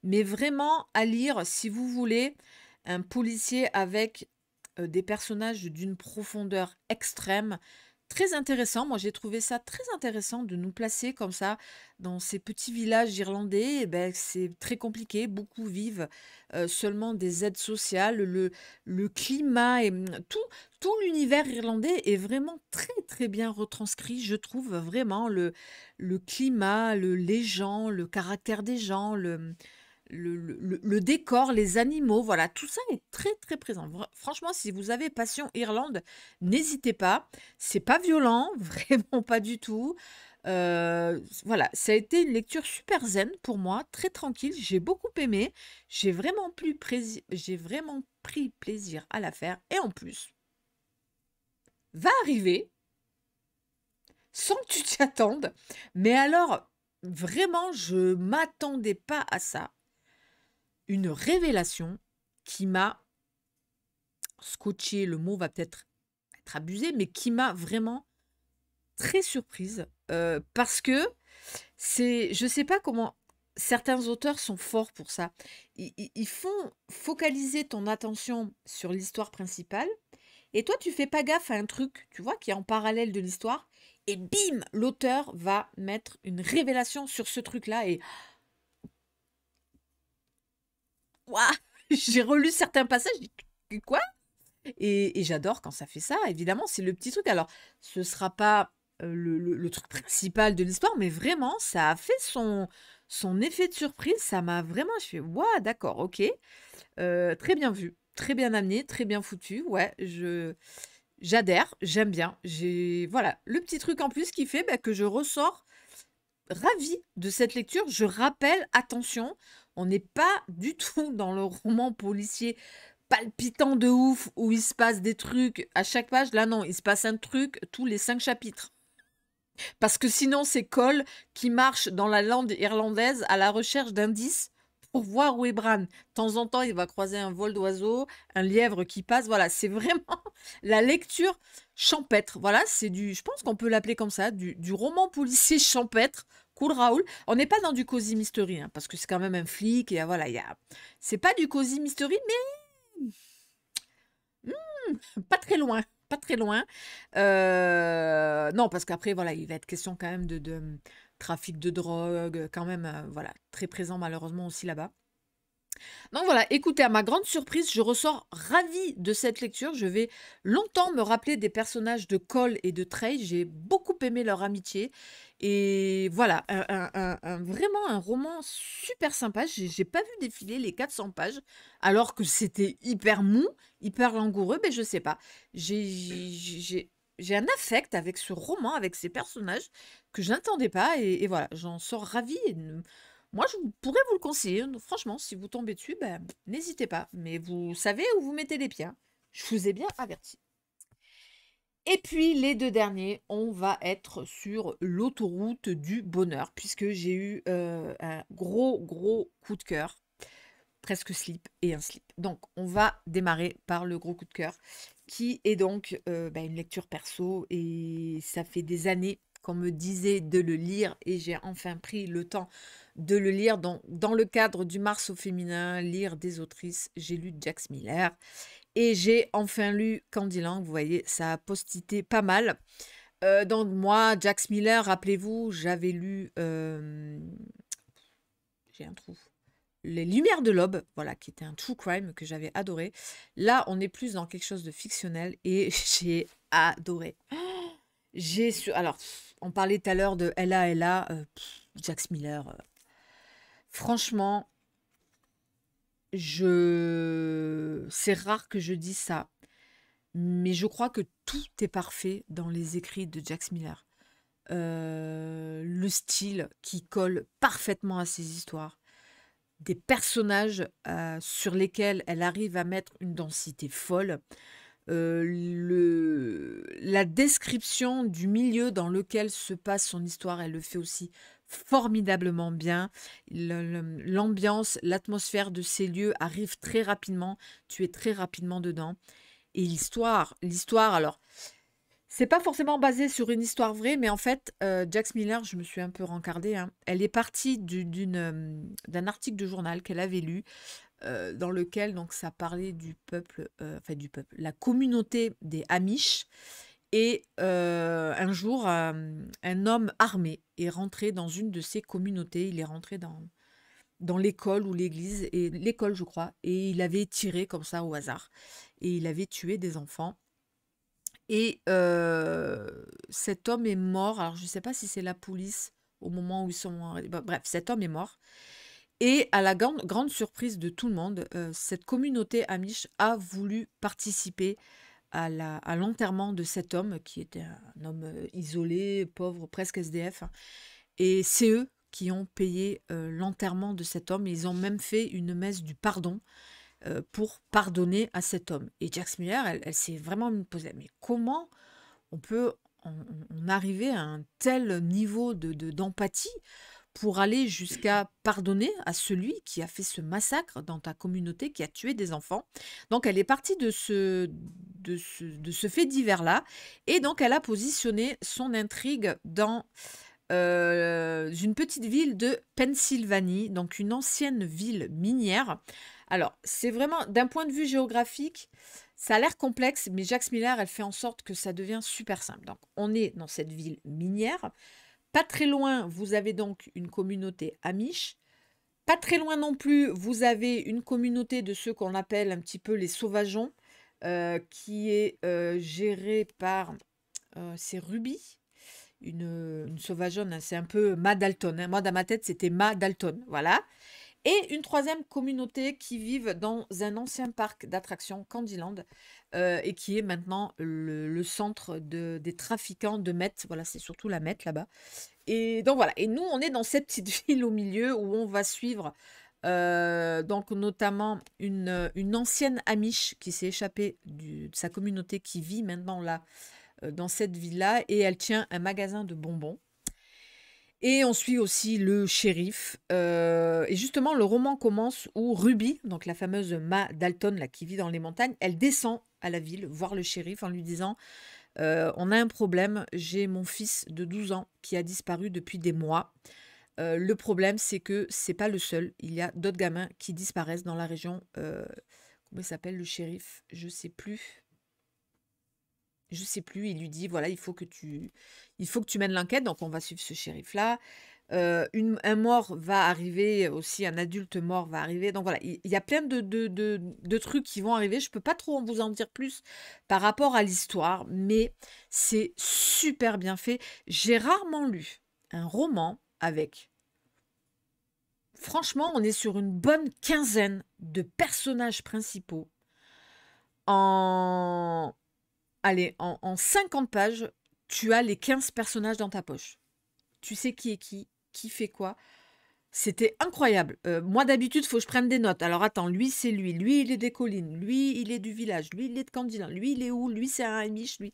mais vraiment à lire si vous voulez un policier avec des personnages d'une profondeur extrême. Très intéressant, moi j'ai trouvé ça très intéressant de nous placer comme ça dans ces petits villages irlandais. Eh ben, c'est très compliqué, beaucoup vivent seulement des aides sociales. Le climat et tout l'univers irlandais est vraiment très très bien retranscrit, je trouve vraiment le climat, les gens, le caractère des gens, le décor, les animaux, voilà, tout ça est très très présent. Franchement, si vous avez passion Irlande, n'hésitez pas. C'est pas violent, vraiment pas du tout. Voilà, ça a été une lecture super zen pour moi, très tranquille. J'ai beaucoup aimé. J'ai vraiment pris plaisir à la faire. Et en plus, va arriver sans que tu t'y attendes. Mais alors, vraiment, je m'attendais pas à ça. Une révélation qui m'a scotché, le mot va peut-être être abusé, mais qui m'a vraiment très surprise parce que je sais pas comment certains auteurs sont forts pour ça. Ils font focaliser ton attention sur l'histoire principale et toi tu fais pas gaffe à un truc, tu vois, qui est en parallèle de l'histoire et bim, l'auteur va mettre une révélation sur ce truc-là et ouah, j'ai relu certains passages, j'ai dit, quoi? Et j'adore quand ça fait ça, évidemment, c'est le petit truc. Alors, ce sera pas le truc principal de l'histoire, mais vraiment, ça a fait son effet de surprise. Ça m'a vraiment, je fais, waouh, d'accord, ok. Très bien vu, très bien amené, très bien foutu. Ouais, j'adhère, j'aime bien. Voilà, le petit truc en plus qui fait bah, que je ressors ravie de cette lecture. Je rappelle, attention, on n'est pas du tout dans le roman policier palpitant de ouf où il se passe des trucs à chaque page. Là, non, il se passe un truc tous les 5 chapitres. Parce que sinon, c'est Cole qui marche dans la lande irlandaise à la recherche d'indices pour voir où est Bran. De temps en temps, il va croiser un vol d'oiseau, un lièvre qui passe. Voilà, c'est vraiment la lecture champêtre. Voilà, je pense qu'on peut l'appeler comme ça, du roman policier champêtre. Cool Raoul. On n'est pas dans du cozy mystery, hein, parce que c'est quand même un flic et voilà, c'est pas du cozy mystery, pas très loin, pas très loin. Non, parce qu'après, voilà, il va être question quand même de trafic de drogue, quand même, voilà, très présent malheureusement aussi là-bas. Donc voilà, écoutez, à ma grande surprise, je ressors ravie de cette lecture. Je vais longtemps me rappeler des personnages de Cole et de Trey. J'ai beaucoup aimé leur amitié. Et voilà, vraiment un roman super sympa. J'ai pas vu défiler les 400 pages, alors que c'était hyper mou, hyper langoureux, mais je sais pas. J'ai un affect avec ce roman, avec ces personnages que je n'attendais pas. Et voilà, j'en sors ravie. Moi, je pourrais vous le conseiller. Franchement, si vous tombez dessus, ben, n'hésitez pas. Mais vous savez où vous mettez les pieds, hein. Je vous ai bien averti. Et puis, les deux derniers, on va être sur l'autoroute du bonheur, puisque j'ai eu un gros, gros coup de cœur, presque slip et un slip. Donc, on va démarrer par le gros coup de cœur, qui est donc une lecture perso, et ça fait des années qu'on me disait de le lire et j'ai enfin pris le temps de le lire. Dans le cadre du Mars au féminin, lire des autrices, j'ai lu Jax Miller et j'ai enfin lu Candyland. Vous voyez, ça a postité pas mal. Donc moi, Jax Miller, rappelez-vous, j'avais lu... j'ai un trou. Les Lumières de l'Aube, voilà, qui était un true crime que j'avais adoré. Là, on est plus dans quelque chose de fictionnel et j'ai adoré. Alors, on parlait tout à l'heure de Ella, Jax Miller. Franchement, c'est rare que je dise ça, mais je crois que tout est parfait dans les écrits de Jax Miller. Le style qui colle parfaitement à ses histoires, des personnages sur lesquels elle arrive à mettre une densité folle, la description du milieu dans lequel se passe son histoire, elle le fait aussi formidablement bien. L'ambiance, l'atmosphère de ces lieux arrive très rapidement, tu es très rapidement dedans. Et l'histoire, alors, c'est pas forcément basé sur une histoire vraie, mais en fait, Jax Miller, je me suis un peu rencardée, hein. Elle est partie d'un article de journal qu'elle avait lu, dans lequel donc ça parlait du peuple, la communauté des Amish. Et un jour, un homme armé est rentré dans une de ces communautés. Il est rentré dans l'école ou l'église, et l'école, je crois, et il avait tiré comme ça au hasard. Et il avait tué des enfants. Et cet homme est mort. Alors, je ne sais pas si c'est la police au moment où ils sont... Bref, cet homme est mort. Et à la grande surprise de tout le monde, cette communauté Amish a voulu participer à l'enterrement de cet homme, qui était un homme isolé, pauvre, presque SDF. Et c'est eux qui ont payé l'enterrement de cet homme. Ils ont même fait une messe du pardon pour pardonner à cet homme. Et Jax Miller, elle s'est vraiment posée, mais comment on peut en arriver à un tel niveau d'empathie pour aller jusqu'à pardonner à celui qui a fait ce massacre dans ta communauté, qui a tué des enfants. Donc, elle est partie de ce fait divers-là, et donc elle a positionné son intrigue dans une petite ville de Pennsylvanie, donc une ancienne ville minière. Alors, c'est vraiment, d'un point de vue géographique, ça a l'air complexe, mais Jax Miller, elle fait en sorte que ça devient super simple. Donc, on est dans cette ville minière. Pas très loin, vous avez donc une communauté Amish. Pas très loin non plus, vous avez une communauté de ceux qu'on appelle un petit peu les sauvageons, qui est gérée par, c'est Ruby, une sauvageonne, hein, c'est un peu Ma Dalton, hein. Moi, dans ma tête, c'était Ma Dalton, voilà. Et une troisième communauté qui vit dans un ancien parc d'attractions, Candyland, et qui est maintenant le centre des trafiquants de meth. Voilà, c'est surtout la meth là-bas. Et donc voilà, et nous, on est dans cette petite ville au milieu où on va suivre donc notamment une ancienne Amish qui s'est échappée de sa communauté, qui vit maintenant là, dans cette ville-là, et elle tient un magasin de bonbons. Et on suit aussi le shérif. Et justement, le roman commence où Ruby, donc la fameuse Ma Dalton, là, qui vit dans les montagnes, elle descend à la ville voir le shérif en lui disant on a un problème, j'ai mon fils de 12 ans qui a disparu depuis des mois. Le problème, c'est que c'est pas le seul. Il y a d'autres gamins qui disparaissent dans la région. Comment il s'appelle le shérif? Je sais plus. Je sais plus. Il lui dit voilà, il faut que tu mènes l'enquête. Donc on va suivre ce shérif-là. Un mort va arriver aussi, un adulte mort va arriver. Donc voilà, il y a plein de trucs qui vont arriver. Je peux pas trop vous en dire plus par rapport à l'histoire, mais c'est super bien fait. J'ai rarement lu un roman avec... Franchement, on est sur une bonne quinzaine de personnages principaux. Allez, en 50 pages, tu as les 15 personnages dans ta poche. Tu sais qui est qui fait quoi. C'était incroyable. Moi, d'habitude, il faut que je prenne des notes. Alors, attends, lui, c'est lui. Lui, il est des collines. Lui, il est du village. Lui, il est de Candyland. Lui, il est où? Lui, c'est un Amish. Lui.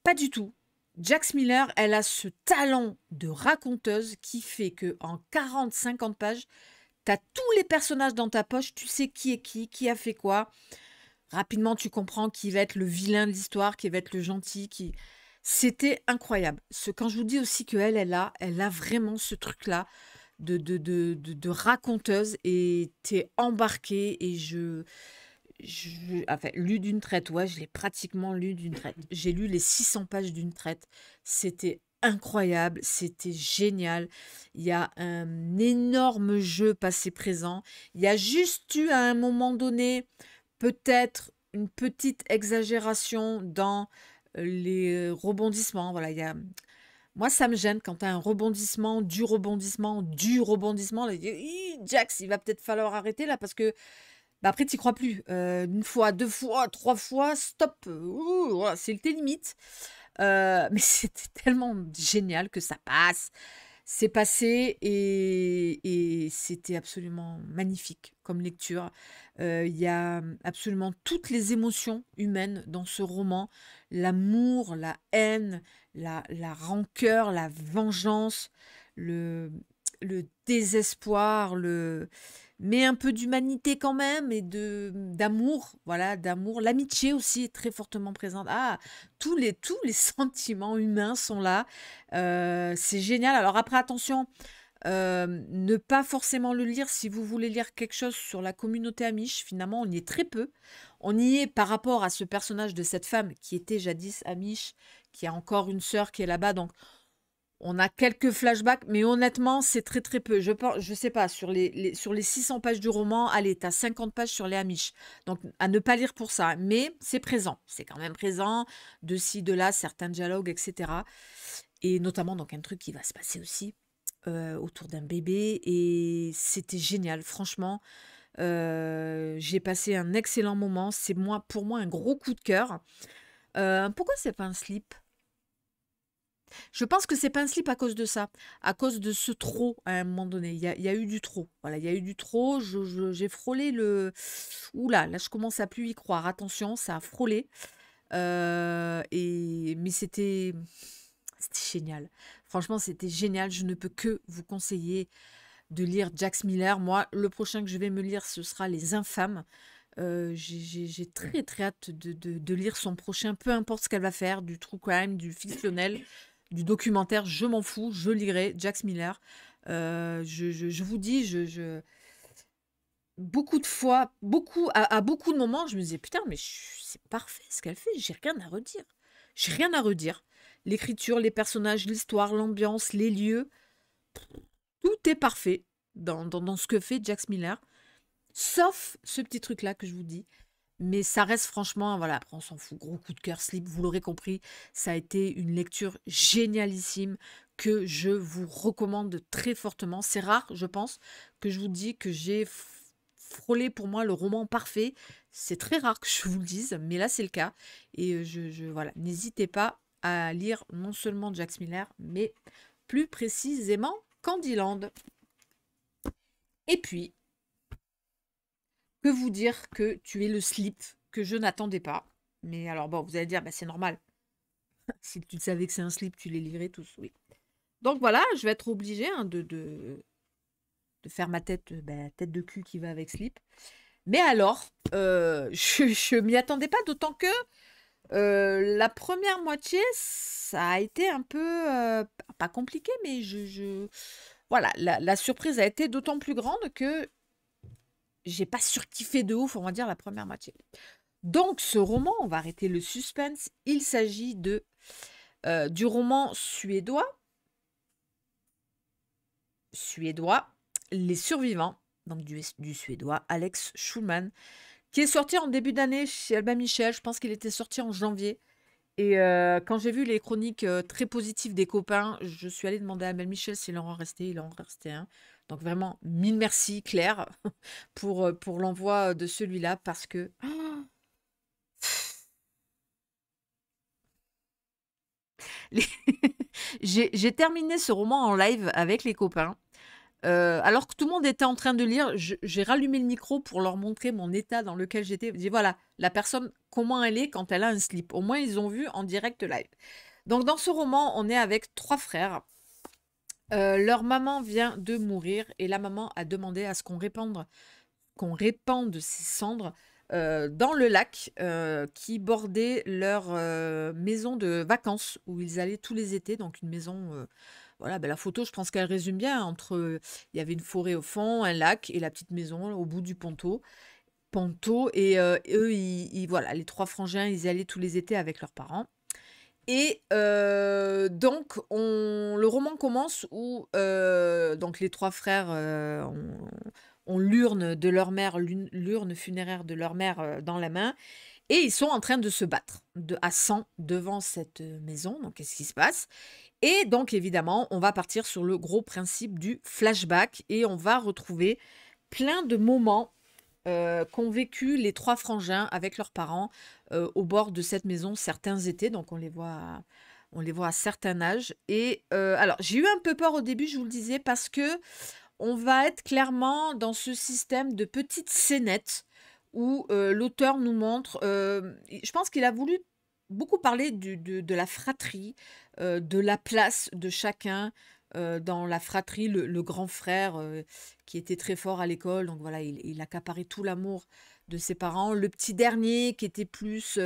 Pas du tout. Jax Miller, elle a ce talent de raconteuse qui fait que en 40-50 pages, tu as tous les personnages dans ta poche. Tu sais qui est qui a fait quoi. Rapidement, tu comprends qui va être le vilain de l'histoire, qui va être le gentil, C'était incroyable. Quand je vous dis aussi qu'elle, elle a vraiment ce truc-là de raconteuse et t'es embarqué et enfin, lu d'une traite, ouais, je l'ai pratiquement lu d'une traite. J'ai lu les 600 pages d'une traite. C'était incroyable, c'était génial. Il y a un énorme jeu passé-présent. Il y a juste eu à un moment donné, peut-être une petite exagération dans les rebondissements. Voilà, moi, ça me gêne quand tu as un rebondissement, du rebondissement, du rebondissement. Là, Jax, il va peut-être falloir arrêter là parce que bah, après, tu crois plus. Une fois, deux fois, trois fois, stop. Voilà, c'est le tes limites. Mais c'était tellement génial que ça passe. C'est passé et c'était absolument magnifique comme lecture. Il y a absolument toutes les émotions humaines dans ce roman. L'amour, la haine, la rancœur, la vengeance, le, le désespoir, mais un peu d'humanité quand même et d'amour, voilà, d'amour. L'amitié aussi est très fortement présente. Ah, tous les sentiments humains sont là. C'est génial. Alors après, attention, ne pas forcément le lire si vous voulez lire quelque chose sur la communauté Amish. Finalement, on y est très peu. On y est par rapport à ce personnage de cette femme qui était jadis Amish, qui a encore une sœur qui est là-bas. Donc, on a quelques flashbacks, mais honnêtement, c'est très très peu. Je sais pas, sur les 600 pages du roman, allez, tu as 50 pages sur les Amish. Donc, à ne pas lire pour ça. Mais c'est présent. C'est quand même présent. De ci, de là, certains dialogues, etc. Et notamment, donc, un truc qui va se passer aussi autour d'un bébé. Et c'était génial, franchement. J'ai passé un excellent moment. C'est pour moi un gros coup de cœur. Pourquoi c'est pas un slip? Je pense que c'est pas un slip à cause de ça, à cause de ce trop à un moment donné. Il y a eu du trop. Voilà, il y a eu du trop. J'ai frôlé le. Oula, là, je commence à plus y croire. Attention, ça a frôlé. Mais c'était génial. Franchement, c'était génial. Je ne peux que vous conseiller de lire Jax Miller. Moi, le prochain que je vais me lire, ce sera Les Infâmes. J'ai très très hâte de lire son prochain, peu importe ce qu'elle va faire, du true crime, du fictionnel, du documentaire, je m'en fous, je lirai Jax Miller. Je vous dis, beaucoup de fois, à beaucoup de moments, je me disais, putain, mais c'est parfait ce qu'elle fait, j'ai rien à redire. J'ai rien à redire. L'écriture, les personnages, l'histoire, l'ambiance, les lieux, tout est parfait dans ce que fait Jax Miller, sauf ce petit truc-là que je vous dis. Mais ça reste franchement, voilà, après on s'en fout, gros coup de cœur, slip, vous l'aurez compris, ça a été une lecture génialissime que je vous recommande très fortement. C'est rare, je pense, que je vous dis que j'ai frôlé pour moi le roman parfait. C'est très rare que je vous le dise, mais là c'est le cas. Et voilà, n'hésitez pas à lire non seulement Jax Miller, mais plus précisément Candyland. Et puis, que vous dire que tu es le slip que je n'attendais pas. Mais alors bon, vous allez dire, bah, c'est normal. Si tu savais que c'est un slip, tu les lirais tous, oui. Donc voilà, je vais être obligée hein, de faire ma tête, tête de cul qui va avec slip. Mais alors, je m'y attendais pas, d'autant que la première moitié, ça a été un peu, pas compliqué, mais voilà, la surprise a été d'autant plus grande que j'ai pas surkiffé de ouf, on va dire, la première moitié. Donc, ce roman, on va arrêter le suspense. Il s'agit du roman suédois, Les Survivants, donc du suédois Alex Schulman, qui est sorti en début d'année chez Albin Michel. Je pense qu'il était sorti en janvier. Et quand j'ai vu les chroniques très positives des copains, je suis allée demander à Albin Michel s'il en restait. Il en restait un. Donc vraiment, mille merci Claire pour l'envoi de celui-là parce que les- j'ai terminé ce roman en live avec les copains. Alors que tout le monde était en train de lire, j'ai rallumé le micro pour leur montrer mon état dans lequel j'étais. Je dis voilà, la personne, comment elle est quand elle a un slip. Au moins, ils ont vu en direct live. Donc, dans ce roman, on est avec trois frères. Leur maman vient de mourir et la maman a demandé à ce qu'on répande ses cendres dans le lac qui bordait leur maison de vacances où ils allaient tous les étés. Donc une maison, voilà, ben, la photo, je pense qu'elle résume bien. Il y avait une forêt au fond, un lac et la petite maison au bout du ponto. Et eux, voilà, les trois frangins, ils y allaient tous les étés avec leurs parents. Et donc, le roman commence où donc les trois frères ont l'urne de leur mère, l'urne funéraire de leur mère dans la main, et ils sont en train de se battre à 100 devant cette maison. Donc, qu'est-ce qui se passe? Et donc, évidemment, on va partir sur le gros principe du flashback et on va retrouver plein de moments qu'ont vécu les trois frangins avec leurs parents au bord de cette maison certains étés. Donc, on les voit à certains âges. Et alors, j'ai eu un peu peur au début, je vous le disais, parce que on va être clairement dans ce système de petites scénettes où l'auteur nous montre, je pense qu'il a voulu beaucoup parler de la fratrie, de la place de chacun dans la fratrie, le grand frère qui était très fort à l'école, donc voilà, il accaparait tout l'amour de ses parents. Le petit dernier qui était plus,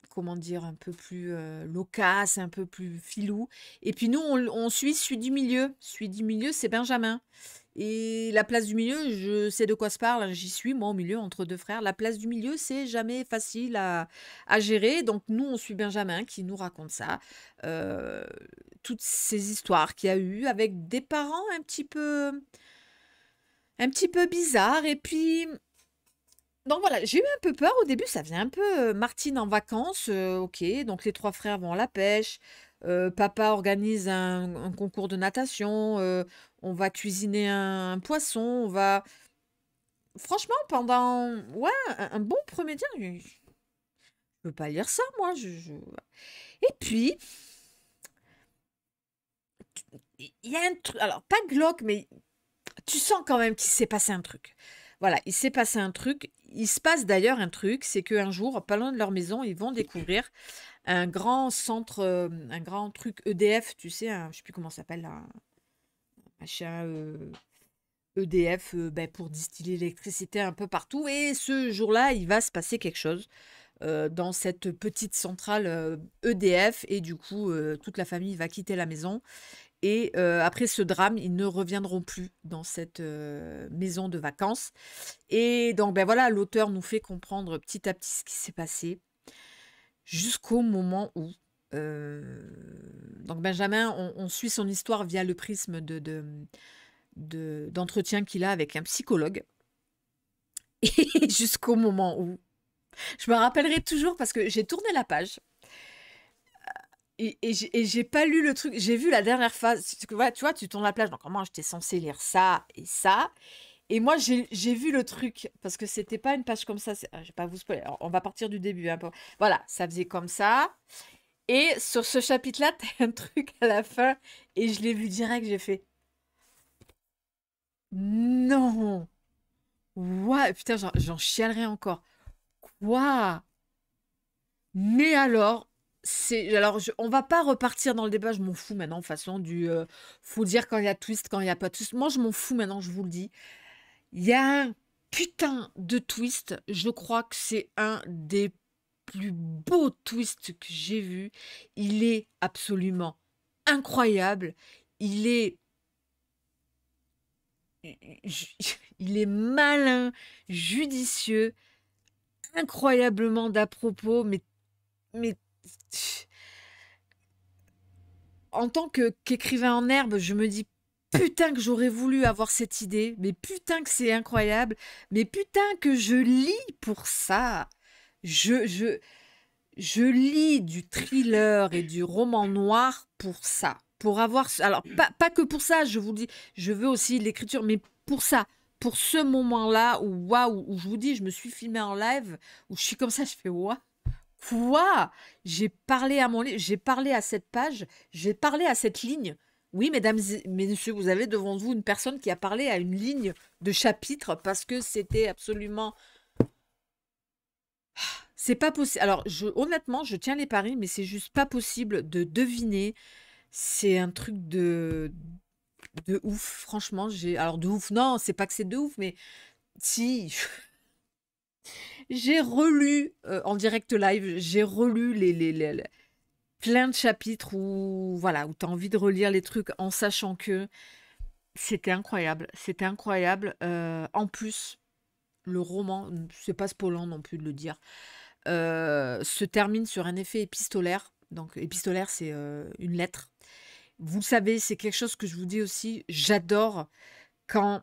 comment dire, un peu plus loquace, un peu plus filou. Et puis nous, on suit celui du milieu. Celui du milieu, c'est Benjamin. Et la place du milieu, je sais de quoi se parle, j'y suis, moi, au milieu, entre deux frères. La place du milieu, c'est jamais facile à gérer. Donc, nous, on suit Benjamin qui nous raconte ça. Toutes ces histoires qu'il y a eu avec des parents un petit peu bizarres. Et puis, donc voilà, j'ai eu un peu peur au début, ça faisait un peu Martine en vacances, ok, donc les trois frères vont à la pêche, papa organise un concours de natation, on va cuisiner un poisson, on va... Franchement, pendant ouais, un bon premier temps, je peux pas lire ça, moi. Et puis, il y a un truc, alors pas glauque, mais tu sens quand même qu'il s'est passé un truc. Voilà, il s'est passé un truc. Il se passe d'ailleurs un truc, c'est qu'un jour, pas loin de leur maison, ils vont découvrir un grand centre, un grand truc EDF, tu sais, je sais plus comment ça s'appelle, un machin EDF ben, pour distiller l'électricité un peu partout. Et ce jour-là, il va se passer quelque chose dans cette petite centrale EDF. Et du coup, toute la famille va quitter la maison. Et après ce drame, ils ne reviendront plus dans cette maison de vacances. Et donc, ben voilà, l'auteur nous fait comprendre petit à petit ce qui s'est passé jusqu'au moment où... donc Benjamin, on suit son histoire via le prisme d'entretien qu'il a avec un psychologue. Et jusqu'au moment où... Je me rappellerai toujours parce que j'ai tourné la page. Et j'ai pas lu le truc. J'ai vu la dernière phase. Ouais, tu vois, tu tournes la page. Donc, comment j'étais censée lire ça et ça. Et moi, j'ai vu le truc. Parce que c'était pas une page comme ça. Je vais pas vous spoiler. Alors, on va partir du début. Hein. Voilà, ça faisait comme ça. Et sur ce chapitre-là, t'as un truc à la fin. Et je l'ai vu direct. J'ai fait. Non! Ouais, putain, j'en chialerai encore. Quoi? Mais alors, on va pas repartir dans le débat, je m'en fous maintenant, façon faut dire quand il y a twist, quand il y a pas twist. Moi, je m'en fous maintenant, je vous le dis. Il y a un putain de twist. Je crois que c'est un des plus beaux twists que j'ai vu. Il est absolument incroyable. Il est, il est malin, judicieux, incroyablement d'à propos, mais en tant qu'écrivain en herbe, je me dis putain que j'aurais voulu avoir cette idée, mais putain que c'est incroyable, mais putain que je lis pour ça. Je lis du thriller et du roman noir pour ça. Pour avoir... Alors, pas que pour ça, je vous dis, je veux aussi l'écriture, mais pour ça. Pour ce moment-là où, waouh, où je vous dis, je me suis filmée en live, où je suis comme ça, je fais waouh. Quoi? J'ai parlé à mon livre, j'ai parlé à cette page, j'ai parlé à cette ligne. Oui, mesdames et messieurs, vous avez devant vous une personne qui a parlé à une ligne de chapitre parce que c'était absolument... C'est pas possible. Alors, honnêtement, je tiens les paris, mais c'est juste pas possible de deviner. C'est un truc de ouf, franchement. Alors, de ouf, non, c'est pas que c'est de ouf, mais Si, j'ai relu en direct live, j'ai relu plein de chapitres où, voilà, où tu as envie de relire les trucs en sachant que c'était incroyable. C'était incroyable. En plus, le roman, c'est pas spoilant non plus de le dire, se termine sur un effet épistolaire. Donc, épistolaire, c'est une lettre. Vous le savez, c'est quelque chose que je vous dis aussi. J'adore quand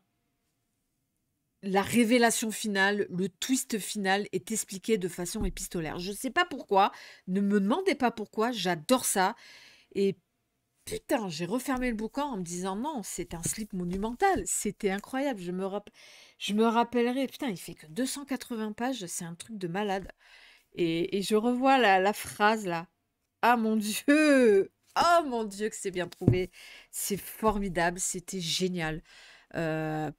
la révélation finale, le twist final est expliqué de façon épistolaire. Je ne sais pas pourquoi, ne me demandez pas pourquoi, j'adore ça. Et putain, j'ai refermé le bouquin en me disant non, c'est un slip monumental. C'était incroyable. Je me rappellerai, putain, il fait que 280 pages, c'est un truc de malade. Et je revois la phrase là. Ah mon Dieu! Oh mon Dieu, que c'est bien trouvé. C'est formidable, c'était génial. Euh,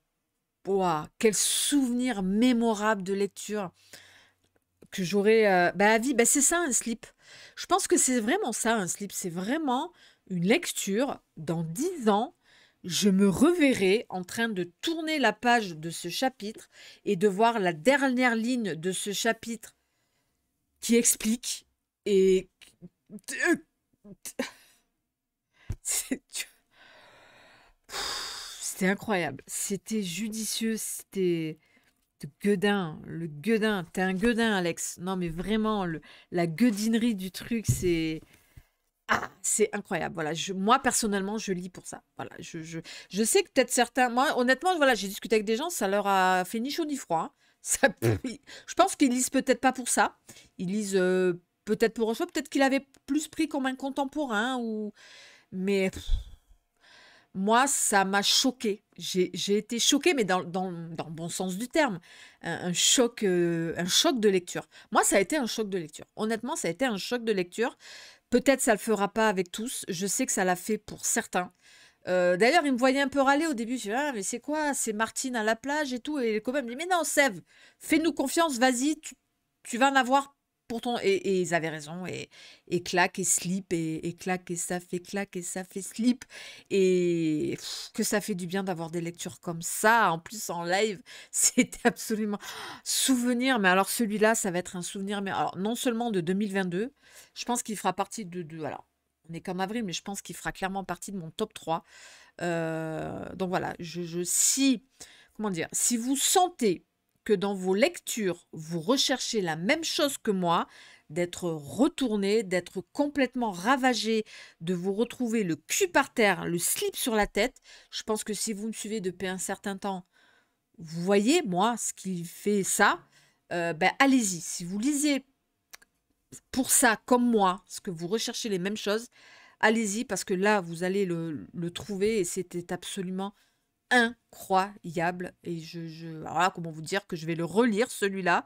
Ouah, quel souvenir mémorable de lecture que j'aurais bah, à vie. Bah, c'est ça un slip. Je pense que c'est vraiment ça un slip. C'est vraiment une lecture. Dans 10 ans, je me reverrai en train de tourner la page de ce chapitre et de voir la dernière ligne de ce chapitre qui explique. Et c'est- c'était incroyable. C'était judicieux. C'était gueudin, le gueudin. T'es un gueudin, Alex. Non, mais vraiment, la gueudinerie du truc, c'est incroyable. Voilà, moi, personnellement, je lis pour ça. Voilà, je sais que peut-être certains... Moi, honnêtement, voilà, j'ai discuté avec des gens, ça leur a fait ni chaud ni froid, hein. Ça, je pense qu'ils lisent peut-être pas pour ça. Ils lisent peut-être pour eux, peut-être qu'il avait plus pris comme un contemporain, ou... Mais moi, ça m'a choquée. J'ai été choquée, mais dans le bon sens du terme. Un choc de lecture. Moi, ça a été un choc de lecture. Honnêtement, ça a été un choc de lecture. Peut-être ça le fera pas avec tous. Je sais que ça l'a fait pour certains. D'ailleurs, il me voyait un peu râler au début. Je dis, ah, mais c'est quoi? C'est Martine à la plage et tout. Et les copains me disent, mais non, Sève, fais-nous confiance, vas-y, tu vas en avoir pour ton. Et ils avaient raison. Et clac, et slip, et clac, et ça fait slip. Et que ça fait du bien d'avoir des lectures comme ça. En plus, en live, c'était absolument souvenir. Mais alors, celui-là, ça va être un souvenir. Mais alors, non seulement de 2022, je pense qu'il fera partie alors, on est qu'en avril, mais je pense qu'il fera clairement partie de mon top 3. Donc voilà, comment dire, si vous sentez que dans vos lectures, vous recherchez la même chose que moi, d'être retourné, d'être complètement ravagé, de vous retrouver le cul par terre, le slip sur la tête, je pense que si vous me suivez depuis un certain temps, vous voyez, moi, ce qui fait ça, ben, allez-y. Si vous lisez pour ça, comme moi, ce que vous recherchez les mêmes choses, allez-y parce que là, vous allez le trouver et c'était absolument incroyable. Et alors là, comment vous dire que je vais le relire celui-là.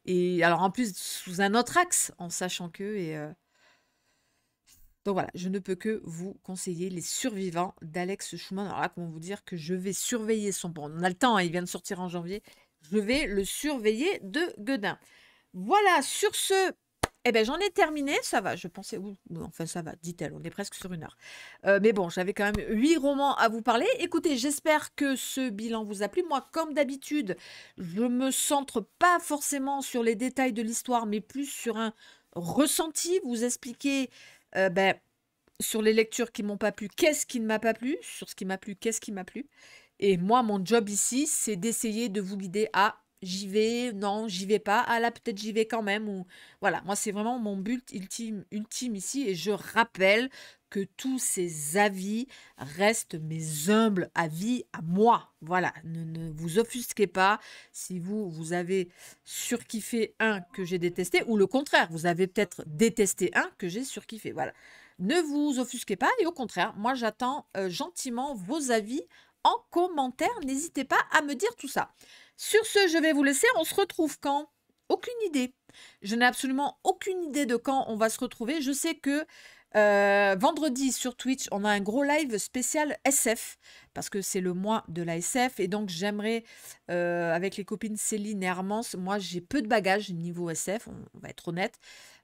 Et alors en plus, sous un autre axe, en sachant que. Donc voilà, je ne peux que vous conseiller Les Survivants d'Alex Schumann. Alors là, comment vous dire que je vais surveiller son... Bon, on a le temps, hein, il vient de sortir en janvier. Je vais le surveiller de Guedin. Voilà, sur ce, eh ben, j'en ai terminé, ça va, je pensais, enfin ça va, dit-elle, on est presque sur 1 heure. Mais bon, j'avais quand même 8 romans à vous parler. Écoutez, j'espère que ce bilan vous a plu. Moi, comme d'habitude, je me centre pas forcément sur les détails de l'histoire, mais plus sur un ressenti, vous expliquer ben, sur les lectures qui m'ont pas plu, qu'est-ce qui ne m'a pas plu, sur ce qui m'a plu, qu'est-ce qui m'a plu. Et moi, mon job ici, c'est d'essayer de vous guider à j'y vais, non, j'y vais pas, ah là, peut-être j'y vais quand même. Ou... Voilà, moi, c'est vraiment mon but ultime ici. Et je rappelle que tous ces avis restent mes humbles avis à moi. Voilà, ne vous offusquez pas si vous avez surkiffé un que j'ai détesté, ou le contraire, vous avez peut-être détesté un que j'ai surkiffé. Voilà. Ne vous offusquez pas et au contraire, moi j'attends gentiment vos avis en commentaire. N'hésitez pas à me dire tout ça. Sur ce, je vais vous laisser. On se retrouve quand? Aucune idée. Je n'ai absolument aucune idée de quand on va se retrouver. Je sais que vendredi sur Twitch, on a un gros live spécial SF parce que c'est le mois de la SF et donc j'aimerais, avec les copines Céline et Armance, moi j'ai peu de bagages niveau SF, on va être honnête.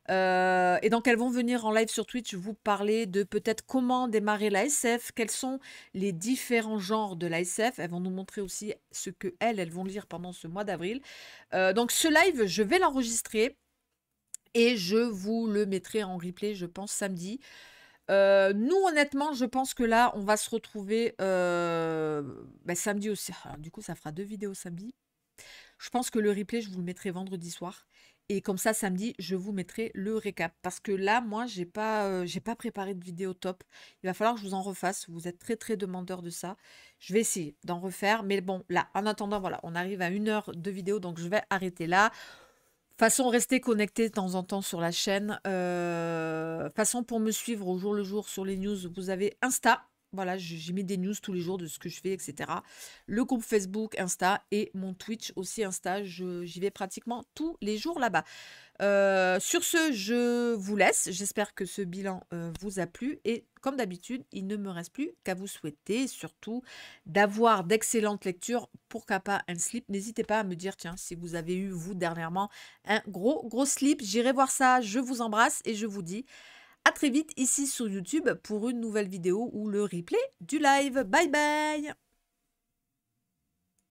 Et donc, elles vont venir en live sur Twitch vous parler de peut-être comment démarrer la SF, quels sont les différents genres de la SF. Elles vont nous montrer aussi ce que elles vont lire pendant ce mois d'avril. Donc, ce live, je vais l'enregistrer et je vous le mettrai en replay, je pense, samedi. Nous, honnêtement, je pense que là, on va se retrouver samedi aussi. Alors, du coup, ça fera 2 vidéos samedi. Je pense que le replay, je vous le mettrai vendredi soir. Et comme ça, samedi, je vous mettrai le récap. Parce que là, moi, j'ai pas préparé de vidéo top. Il va falloir que je vous en refasse. Vous êtes très, très demandeurs de ça. Je vais essayer d'en refaire. Mais bon, là, en attendant, voilà, on arrive à 1 heure de vidéo. Donc, je vais arrêter là. Façon, restez connectés de temps en temps sur la chaîne. Façon, pour me suivre au jour le jour sur les news, vous avez Insta. Voilà, j'y mets des news tous les jours de ce que je fais, etc. Le groupe Facebook, Insta et mon Twitch aussi Insta. J'y vais pratiquement tous les jours là-bas. Sur ce, je vous laisse. J'espère que ce bilan vous a plu. Et comme d'habitude, il ne me reste plus qu'à vous souhaiter surtout d'avoir d'excellentes lectures. Pourquoi pas un slip. N'hésitez pas à me dire, tiens, si vous avez eu, vous, dernièrement, un gros slip. J'irai voir ça. Je vous embrasse et je vous dis à très vite ici sur YouTube pour une nouvelle vidéo ou le replay du live. Bye bye!